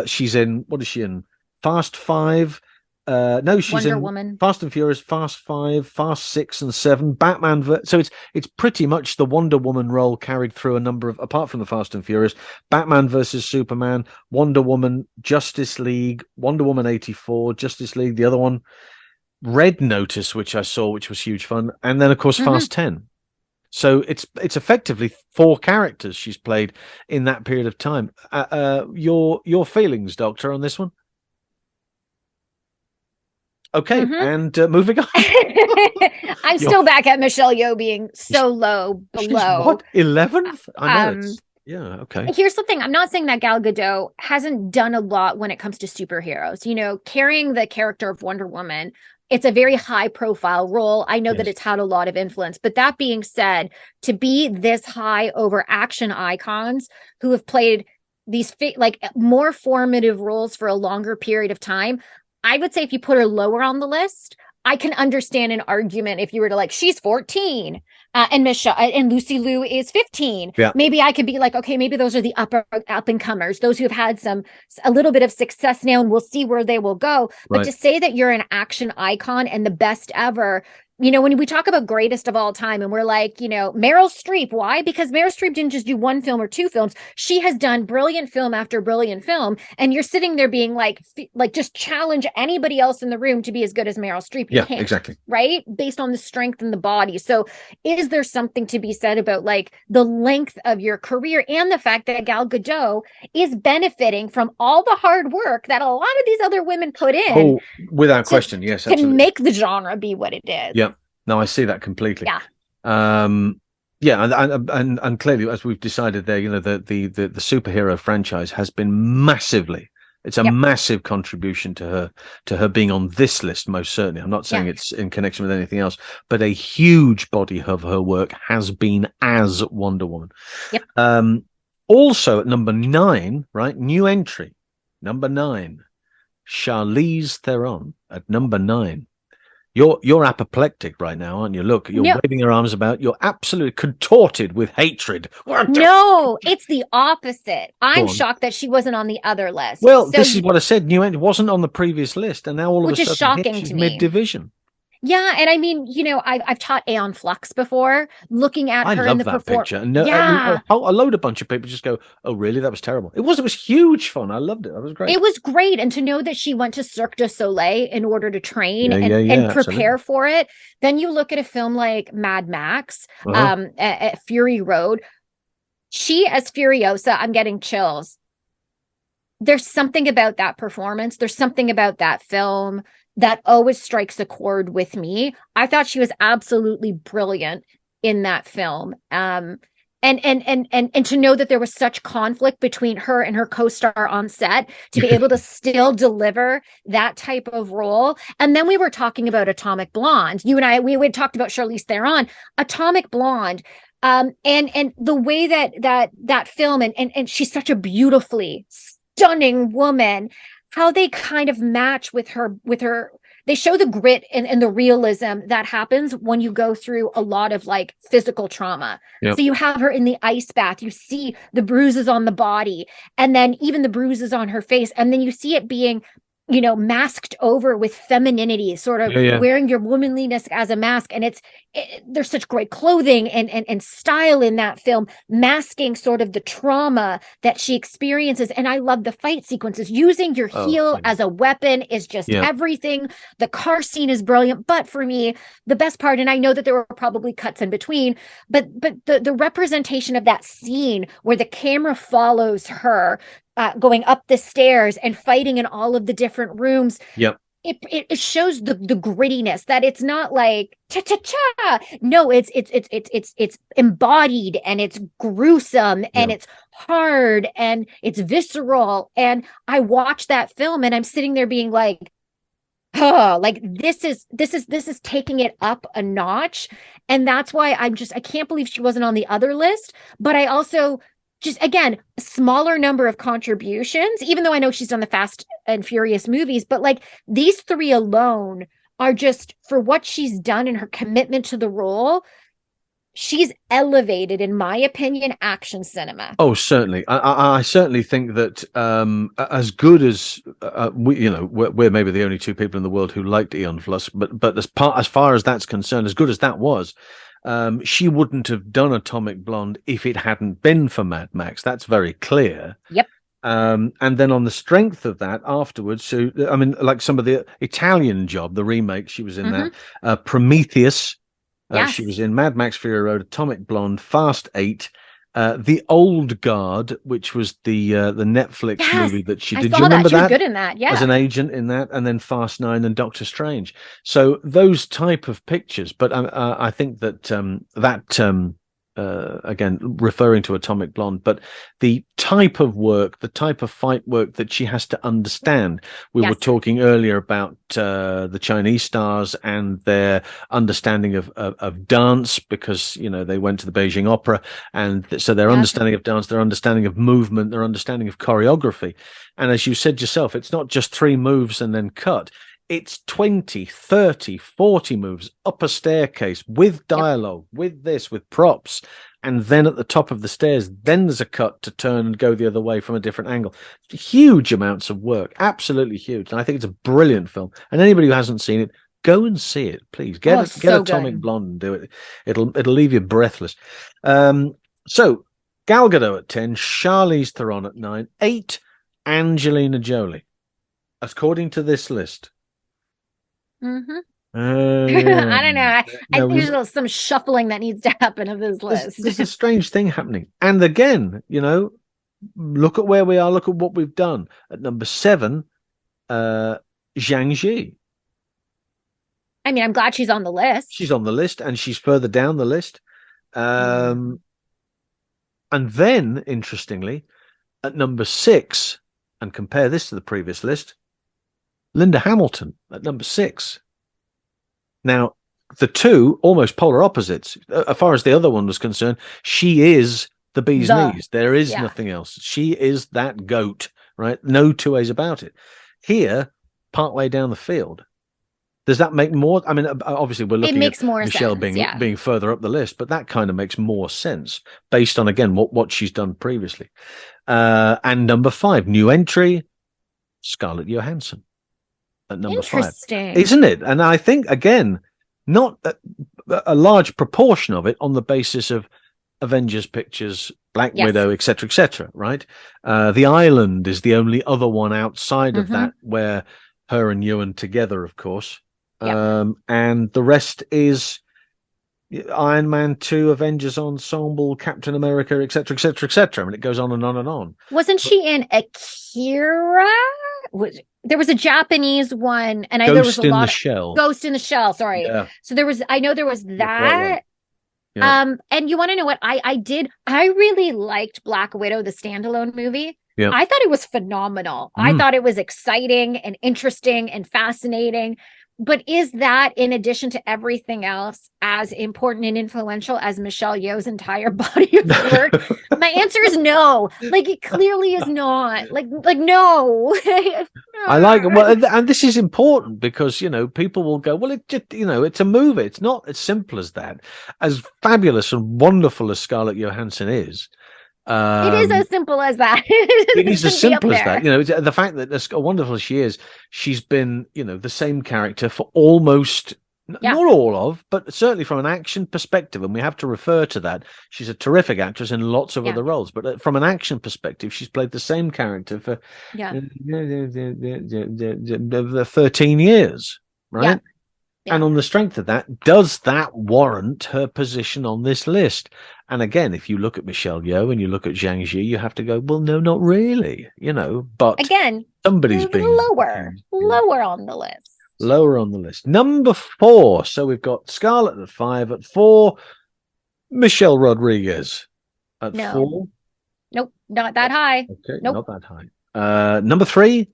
she's in, what is she in? Fast 5. No, she's Wonder in Woman. Fast and Furious, Fast 5, Fast 6 and 7, Batman. So it's pretty much the Wonder Woman role carried through a number of, apart from the Fast and Furious, Batman versus Superman, Wonder Woman, Justice League, Wonder Woman 84, Justice League, the other one, Red Notice, which I saw, which was huge fun, and then of course Fast 10. So it's effectively 4 characters she's played in that period of time. Your feelings, Doctor, on this one? Okay, and moving on. I'm still back at Michelle Yeoh being so low below. What? 11th? I know. Okay. Here's the thing. I'm not saying that Gal Gadot hasn't done a lot when it comes to superheroes. You know, carrying the character of Wonder Woman, it's a very high profile role. I know that it's had a lot of influence. But that being said, to be this high over action icons who have played these more formative roles for a longer period of time, I would say if you put her lower on the list, I can understand an argument if you were to like, she's 14 and Michelle and Lucy Liu is 15. Yeah. Maybe I could be like, okay, maybe those are the up and comers, those who have had a little bit of success now, and we'll see where they will go. But to say that you're an action icon and the best ever, when we talk about greatest of all time and we're like, Meryl Streep, why? Because Meryl Streep didn't just do one film or two films. She has done brilliant film after brilliant film. And you're sitting there being like just challenge anybody else in the room to be as good as Meryl Streep. You can't, exactly. Right? Based on the strength in the body. So is there something to be said about like the length of your career and the fact that Gal Gadot is benefiting from all the hard work that a lot of these other women put in? Oh, without question. Yes, absolutely. To make the genre be what it is. Yeah. No, I see that completely. Yeah. And clearly, as we've decided there, the superhero franchise has been massively. It's a massive contribution to her being on this list, most certainly. I'm not saying it's in connection with anything else, but a huge body of her work has been as Wonder Woman. Yep. Also at number 9, right? New entry, number 9, Charlize Theron at number 9. You're apoplectic right now, aren't you? Look, you're waving your arms about. You're absolutely contorted with hatred. No, it's the opposite. I'm shocked that she wasn't on the other list. Well, this is what I said. New End wasn't on the previous list, and now all of a sudden, shocking she's to me. mid-division. Yeah, and I mean, I've taught Aeon Flux before, looking at her in the performance. A bunch of people just go, "Oh, really? That was terrible." It was huge fun. I loved it. That was great. It was great, and to know that she went to Cirque du Soleil in order to train and prepare for it. Then you look at a film like Mad Max, at Fury Road. She as Furiosa, I'm getting chills. There's something about that performance. There's something about that film that always strikes a chord with me. I thought she was absolutely brilliant in that film. And to know that there was such conflict between her and her co-star on set to be able to still deliver that type of role. And then we were talking about Atomic Blonde. You and I, we had talked about Charlize Theron, Atomic Blonde. And the way that film and she's such a beautifully stunning woman, how they kind of match with her, they show the grit and the realism that happens when you go through a lot of like physical trauma. Yep. So you have her in the ice bath, you see the bruises on the body, and then even the bruises on her face. And then you see it being, masked over with femininity, sort of wearing your womanliness as a mask. And there's such great clothing and style in that film, masking sort of the trauma that she experiences. And I love the fight sequences. Using your heel as a weapon is just everything. The car scene is brilliant. But for me, the best part, and I know that there were probably cuts in between, but the representation of that scene where the camera follows her going up the stairs and fighting in all of the different rooms. Yep. It shows the grittiness, that it's not like cha. No, it's embodied, and it's gruesome, and it's hard, and it's visceral. And I watch that film and I'm sitting there being like, oh, like this is taking it up a notch. And that's why I can't believe she wasn't on the other list. But I also just, again, a smaller number of contributions, even though I know she's done the Fast and Furious movies, but like these 3 alone are just, for what she's done and her commitment to the role, she's elevated, in my opinion, action cinema. Oh, certainly. I certainly think that as good as we're maybe the only 2 people in the world who liked Aeon Flux, but as far as that's concerned, as good as that was, she wouldn't have done Atomic Blonde if it hadn't been for Mad Max. That's very clear. Yep. And then on the strength of that afterwards, so I mean, like some of the Italian Job, the remake, she was in that. Prometheus, she was in Mad Max Fury Road, Atomic Blonde, Fast 8, The Old Guard, which was the Netflix movie that she did. Do you remember that? She was good in that, as an agent in that, and then Fast 9 and Doctor Strange. So those type of pictures. But I think that again, referring to Atomic Blonde, but the type of work, the type of fight work that she has to understand. We were talking earlier about the Chinese stars and their understanding of dance, because they went to the Beijing Opera, and so their understanding of dance, their understanding of movement, their understanding of choreography. And as you said yourself, it's not just 3 moves and then cut. It's 20, 30, 40 moves up a staircase with dialogue, with this, with props. And then at the top of the stairs, then there's a cut to turn and go the other way from a different angle. Huge amounts of work, absolutely huge. And I think it's a brilliant film. And anybody who hasn't seen it, go and see it, please. Get Atomic Blonde and do it. It'll leave you breathless. So Gal Gadot at 10, Charlize Theron at 9, 8, Angelina Jolie, according to this list. Mm-hmm. Yeah. I don't know. I think there's some shuffling that needs to happen of this list. There's a strange thing happening. And again, look at where we are. Look at what we've done. At number 7, Zhang Ji. I mean, I'm glad she's on the list. She's on the list, and she's further down the list. And then, interestingly, at number 6, and compare this to the previous list, Linda Hamilton at number 6. Now, the two almost polar opposites. As far as the other one was concerned, she is the bee's knees. There is nothing else. She is that goat, right? No two ways about it. Here, partway down the field, does that make more? I mean, obviously, we're looking at Michelle being further up the list, but that kind of makes more sense based on, again, what she's done previously. And number 5, new entry, Scarlett Johansson. At number 5, isn't it? And I think, again, not a large proportion of it on the basis of Avengers pictures, Black Widow, etc., right? The Island is the only other one outside of that where her and Ewan together, of course. And the rest is Iron Man 2, Avengers Ensemble, Captain America, etc., and it goes on and on and on. Wasn't she in Akira? There was a Japanese one, and there was a lot of Ghost in the Shell. Sorry. Yeah. So there was that. Yeah. And you want to know what I really liked Black Widow, the standalone movie. Yeah. I thought it was phenomenal. I thought it was exciting and interesting and fascinating. But is that, in addition to everything else, as important and influential as Michelle Yeoh's entire body of work? My answer is no. Like, it clearly is not. Like no. I like it. Well, and this is important because, people will go, well, it just, it's a movie. It's not as simple as that. As fabulous and wonderful as Scarlett Johansson is, it is as simple as that. It is as simple as that. The fact that as wonderful as she is, she's been, the same character for almost, not all of, but certainly from an action perspective. And we have to refer to that. She's a terrific actress in lots of other roles. But from an action perspective, she's played the same character for 13 years, right? Yeah. Yeah. And on the strength of that, does that warrant her position on this list? And again, if you look at Michelle Yeoh and you look at Zhang Ji, you have to go, well, no, not really, but again, somebody's being lower on the list. Lower on the list. Number 4. So we've got Scarlett at 5. At 4, Michelle Rodriguez at 4. Nope, not that high. Okay, not that high. Number 3,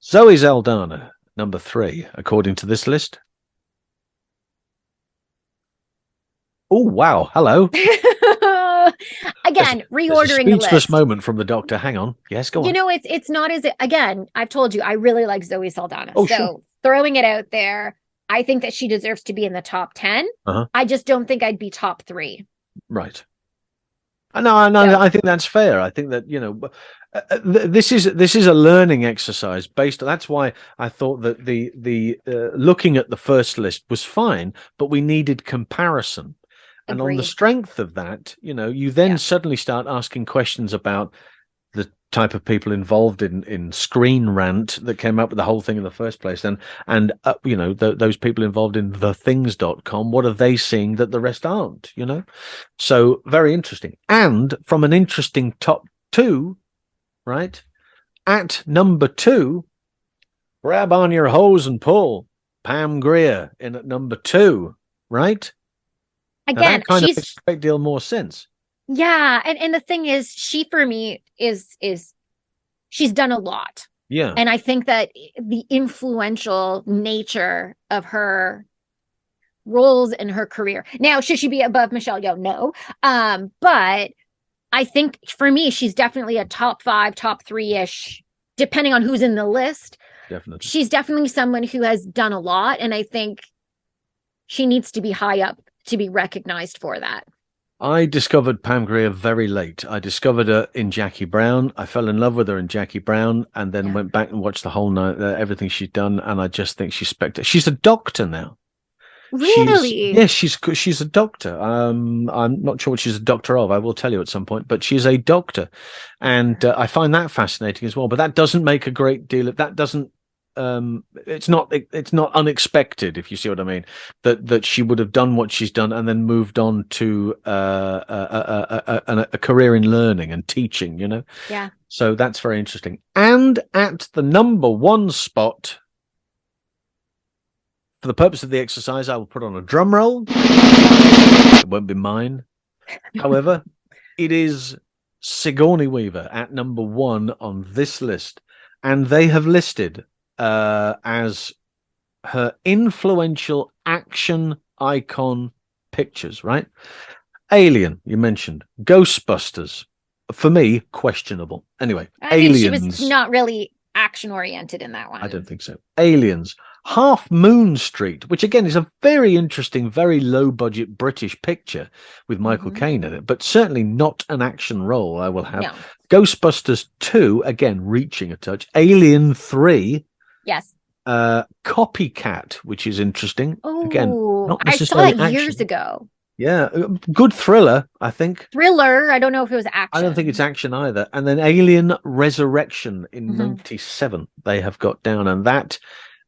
Zoe Saldana. Number 3, according to this list. Oh, wow. Hello. Again, reordering the list. Speechless moment from the doctor. Hang on. Yes, go on. It's not as, again, I've told you, I really like Zoe Saldana. Throwing it out there, I think that she deserves to be in the top 10. I just don't think I'd be top 3. Right. No, I think that's fair. I think that, this is a learning exercise based on, that's why I thought that the looking at the first list was fine, but we needed comparison. And on the strength of that, you then suddenly start asking questions about the type of people involved in Screen Rant that came up with the whole thing in the first place. And those people involved in thethings.com, what are they seeing that the rest aren't, So very interesting. And from an interesting top 2, right? At number 2, grab on your hose and pull. Pam Grier in at number 2, right? Again, that kind of makes a great deal more sense. Yeah, and the thing is, she for me is she's done a lot. Yeah, and I think that the influential nature of her roles in her career. Now, should she be above Michelle Yeoh? No, but I think for me, she's definitely a top 5, top 3-ish, depending on who's in the list. definitely. she's definitely someone who has done a lot, and I think she needs to be high up to be recognized for that. I discovered Pam Grier very late. I discovered her in Jackie Brown. I fell in love with her in Jackie Brown, and then Yeah. went back and watched the whole night, everything she's done, and I just think she's spectacular. She's a doctor now. Really? Yes, she's a doctor. I'm not sure what she's a doctor of. I will tell you at some point, but she's a doctor, and I find that fascinating as well. But that doesn't make a great deal of that. Doesn't it's not unexpected, if you see what I mean. That she would have done what she's done and then moved on to a career in learning and teaching. You know, Yeah. so that's very interesting. And at the number one spot, for the purpose of the exercise, I will put on a drum roll. It won't be mine. However, it is Sigourney Weaver at number one on this list. And they have listed as her influential action icon pictures, right? Alien, you mentioned. Ghostbusters. For me, questionable. Anyway, I mean, she Aliens. was not really action oriented in that one. I don't think so. Aliens. Half Moon Street, which again is a very interesting, very low budget British picture with Michael Caine in it, but certainly not an action role. I will have. No. Ghostbusters 2, again, reaching a touch. Alien 3. Yes. Copycat, which is interesting. Again, Oh, not I saw necessarily it action. years ago. Yeah, good thriller, I think. Thriller. I don't know if it was action. I don't think it's action either. And then Alien Resurrection in 97, they have got down, and that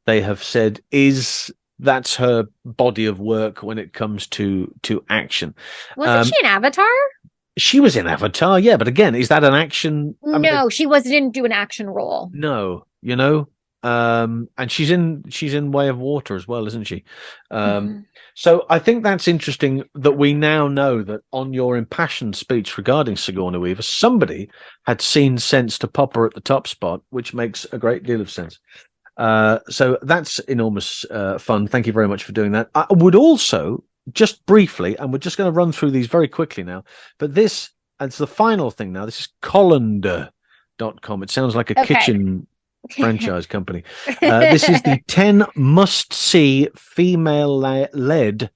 they have said that's her body of work when it comes to action. Wasn't she in Avatar? She was in Avatar, yeah, but again, is that an action? No, she didn't do an action role. No, you know. And she's in Way of Water as well, isn't she? So I think that's interesting that we now know that on your impassioned speech regarding Sigourney Weaver, somebody had seen sense to pop her at the top spot, which makes a great deal of sense. So that's enormous fun. Thank you very much for doing that. I would also, just briefly, and we're just going to run through these very quickly now, but it's the final thing now. This is colander.com. It sounds like a kitchen franchise company. This is the 10 must-see female-led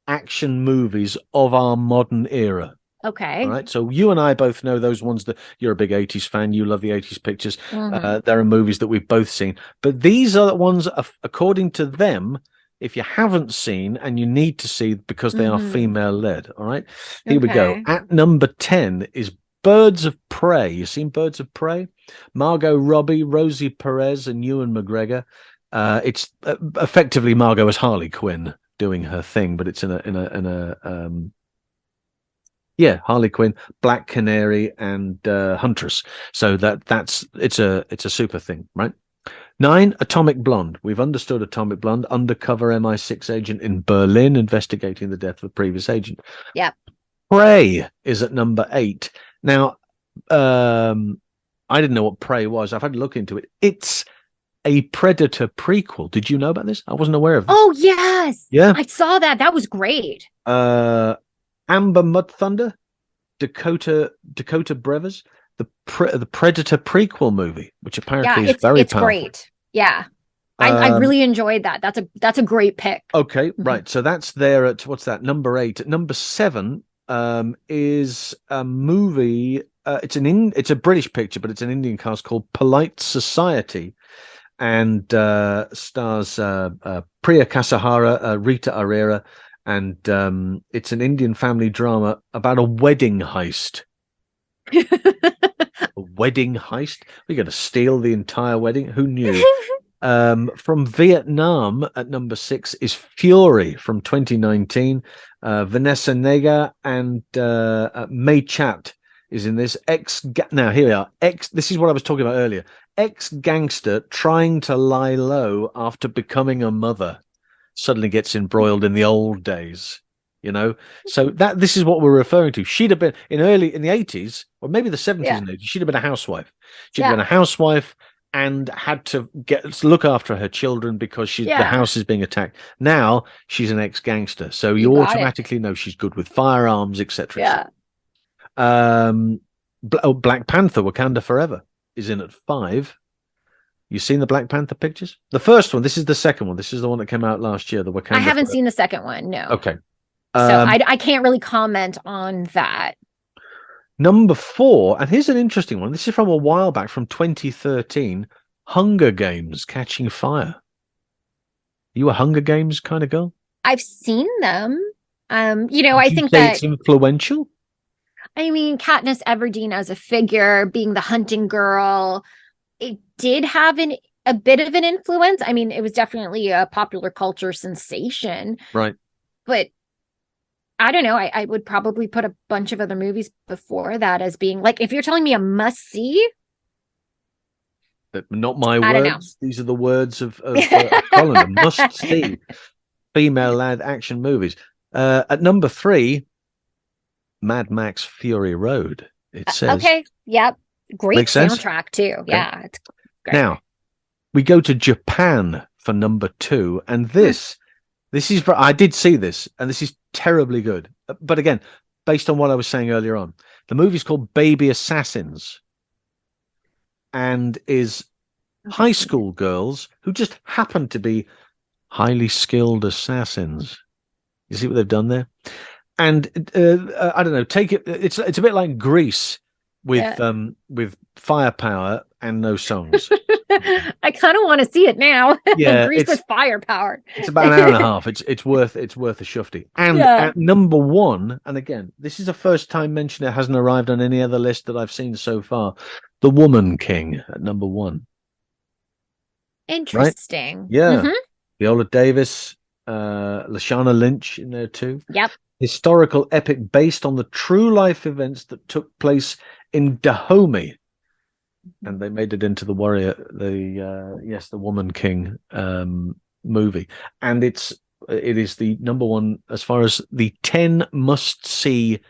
action movies of our modern era. Okay. All right. So you and I both know those ones that you're a big 80s fan. You love the 80s pictures. There are movies that we've both seen. But these are the ones, according to them, if you haven't seen and you need to see because they are female-led. All right. Here we go. At number 10 is Birds of Prey. You seen Birds of Prey? Margot Robbie, Rosie Perez, and Ewan McGregor. It's effectively Margot as Harley Quinn doing her thing, but it's in a Harley Quinn, Black Canary, and Huntress. So it's a super thing, right? 9, Atomic Blonde. We've understood Atomic Blonde, undercover MI6 agent in Berlin investigating the death of a previous agent. Yep. Prey is at number 8. Now, I didn't know what Prey was. I've had to look into it. It's a Predator prequel. Did you know about this? I wasn't aware of this. Oh, yes. Yeah. I saw that. That was great. Amber Mud Thunder, Dakota Brevers, the Predator prequel movie, which apparently is very powerful. Great. Yeah. I really enjoyed that. That's a great pick. Okay, right. So that's there at, what's that, number 8. At number 7 is a movie. It's a British picture, but it's an Indian cast called Polite Society, and stars Priya Kasahara, Rita Arera, and it's an Indian family drama about a wedding heist. A wedding heist? We're going to steal the entire wedding? Who knew? From Vietnam at number 6 is Fury from 2019. Vanessa Nega and May Chat is in this. Now here we are. This is what I was talking about earlier. Ex-gangster trying to lie low after becoming a mother suddenly gets embroiled in the old days. You know, so this is what we're referring to. She'd have been in the 80s, or maybe the 70s and 80s. She'd have been a housewife. She'd have been a housewife and had to look after her children because the house is being attacked. Now she's an ex-gangster, so you automatically know she's good with firearms, etc. Black Panther: Wakanda Forever is in at 5. You seen the Black Panther pictures? The first one. This is the second one. This is the one that came out last year. The Wakanda. I haven't seen the second one. No. Okay. So I can't really comment on that. Number 4, and here's an interesting one. This is from a while back, from 2013. Hunger Games: Catching Fire. Are you a Hunger Games kind of girl? I've seen them. I Would think say that it's influential. I mean, Katniss Everdeen as a figure, being the hunting girl, it did have a bit of an influence. I mean, it was definitely a popular culture sensation. Right. But I don't know. I would probably put a bunch of other movies before that as being like, if you're telling me a must see. Not my I don't know. words. These are the words of Colin. A must see female led action movies. At number 3, Mad Max Fury Road. It says. Okay. Yep. Great Makes sense? soundtrack too. Okay. Yeah. It's great. Now, we go to Japan for number 2, and this is, I did see this, and this is terribly good. But again, based on what I was saying earlier on, the movie's called Baby Assassins, and is high school girls who just happen to be highly skilled assassins. You see what they've done there? And I don't know. Take it. It's a bit like Grease with firepower and no songs. I kind of want to see it now. Yeah, Grease with firepower. It's about an hour and a half. It's worth a shufty. And at number 1, and again, this is the first time mention it hasn't arrived on any other list that I've seen so far. The Woman King at number 1. Interesting. Right? Yeah. Viola Davis, Lashana Lynch in there too. Yep. Historical epic based on the true life events that took place in Dahomey. And they made it into the the Woman King movie. And it is the number 1 as far as the 10 must-see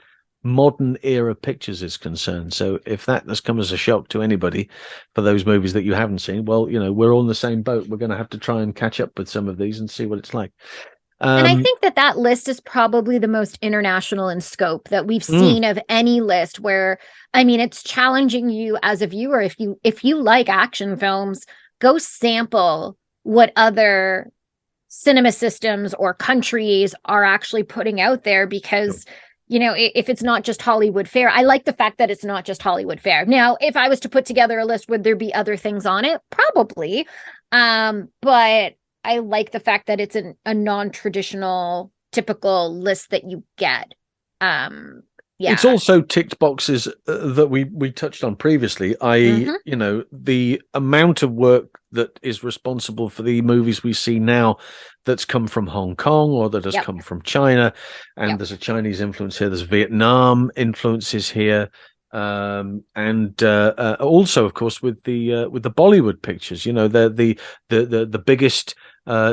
modern era pictures is concerned. So if that has come as a shock to anybody for those movies that you haven't seen, well, we're all in the same boat. We're going to have to try and catch up with some of these and see what it's like. And I think that list is probably the most international in scope that we've seen of any list, where, I mean, it's challenging you as a viewer. If you like action films, go sample what other cinema systems or countries are actually putting out there, because if it's not just Hollywood fare. I like the fact that it's not just Hollywood fare. Now, if I was to put together a list, would there be other things on it? Probably. But I like the fact that it's a non-traditional, typical list that you get. It's also ticked boxes that we touched on previously, i.e., the amount of work that is responsible for the movies we see now that's come from Hong Kong or that has come from China, and there's a Chinese influence here, there's Vietnam influences here. And also, of course, with the Bollywood pictures, they're the biggest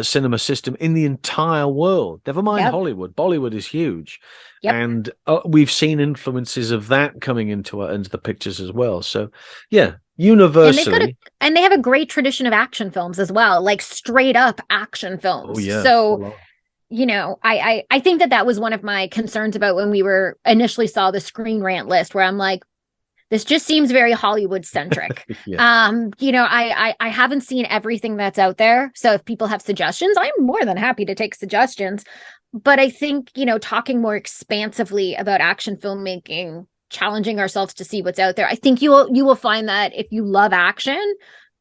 cinema system in the entire world. Never mind Hollywood. Bollywood is huge, and we've seen influences of that coming into the pictures as well. So, universally, and they have a great tradition of action films as well, like straight up action films. Oh yeah. So, I think that was one of my concerns about when we initially saw the Screen Rant list, where I'm like, this just seems very Hollywood centric. I haven't seen everything that's out there. So if people have suggestions, I'm more than happy to take suggestions. But I think, talking more expansively about action filmmaking, challenging ourselves to see what's out there. I think you will find that if you love action,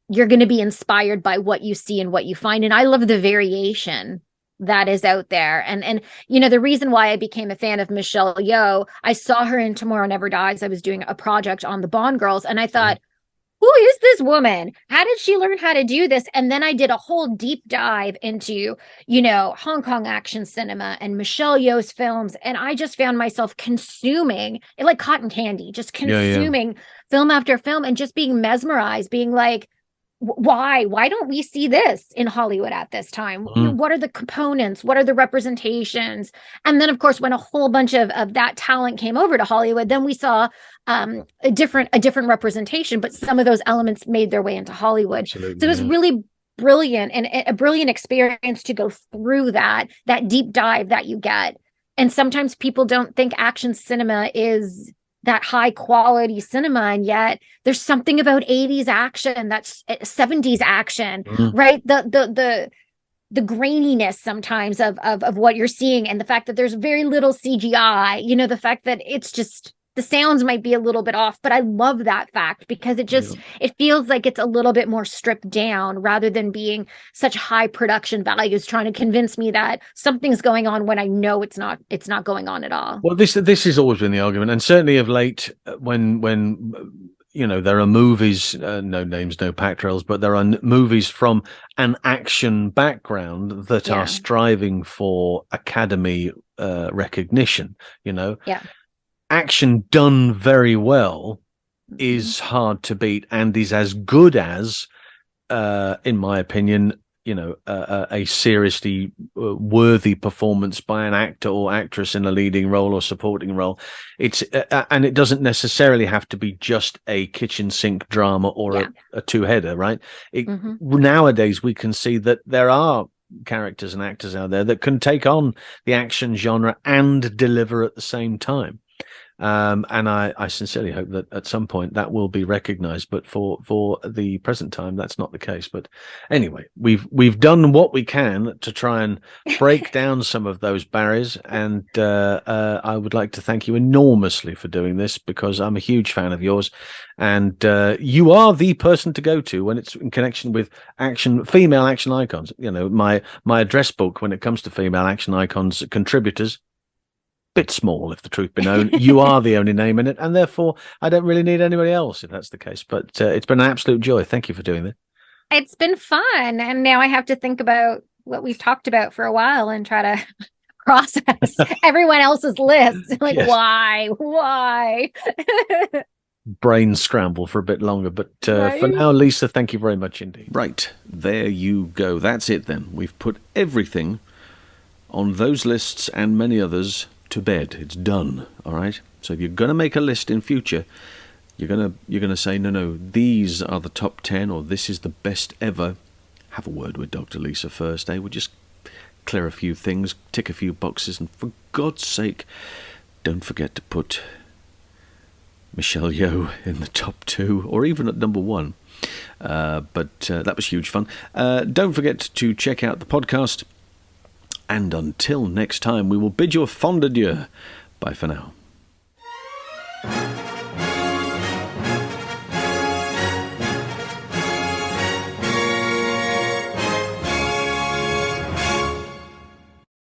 you're going to be inspired by what you see and what you find. And I love the variation that is out there. And the reason why I became a fan of Michelle Yeoh, I saw her in Tomorrow Never Dies. I was doing a project on the Bond girls, and I thought, who is this woman? How did she learn how to do this? And then I did a whole deep dive into, Hong Kong action cinema and Michelle Yeoh's films. And I just found myself consuming it like cotton candy, just consuming film after film and just being mesmerized, being like, why don't we see this in Hollywood at this time? What are the components? What are the representations? And then, of course, when a whole bunch of that talent came over to Hollywood, then we saw a different representation, but some of those elements made their way into Hollywood. Absolutely, so it was really brilliant, and a brilliant experience to go through that deep dive that you get. And sometimes people don't think action cinema is that high quality cinema, and yet there's something about 80s action, that's 70s action, right? The graininess sometimes of what you're seeing, and the fact that there's very little CGI, the fact that it's just, the sounds might be a little bit off, but I love that fact because it feels like it's a little bit more stripped down rather than being such high production values trying to convince me that something's going on when I know it's not going on at all. Well, this has always been the argument, and certainly of late, when there are movies, no names, no pack trails, but there are movies from an action background that are striving for Academy recognition. Action done very well is hard to beat, and is as good as, in my opinion, a seriously worthy performance by an actor or actress in a leading role or supporting role. It's and it doesn't necessarily have to be just a kitchen sink drama or a two-header, right? Nowadays, we can see that there are characters and actors out there that can take on the action genre and deliver at the same time. And I sincerely hope that at some point that will be recognized, but for the present time, that's not the case. But anyway, we've done what we can to try and break down some of those barriers, and I would like to thank you enormously for doing this, because I'm a huge fan of yours, and you are the person to go to when it's in connection with female action icons. My address book when it comes to female action icons contributors, bit small, if the truth be known. You are the only name in it, and therefore I don't really need anybody else if that's the case. But it's been an absolute joy. Thank you for doing this. It's been fun, and now I have to think about what we've talked about for a while and try to process everyone else's list. Like, why? Brain scramble for a bit longer, but for now, Lisa, thank you very much indeed. Right, there you go. That's it then. We've put everything on those lists and many others to bed. It's done. All right. So if you're going to make a list in future, you're gonna say, no, these are the top 10, or this is the best ever. Have a word with Dr. Lisa first. We'll just clear a few things, tick a few boxes, and for God's sake, don't forget to put Michelle Yeoh in the top 2, or even at number 1. But that was huge fun. Don't forget to check out the podcast. And until next time, we will bid you a fond adieu. Bye for now.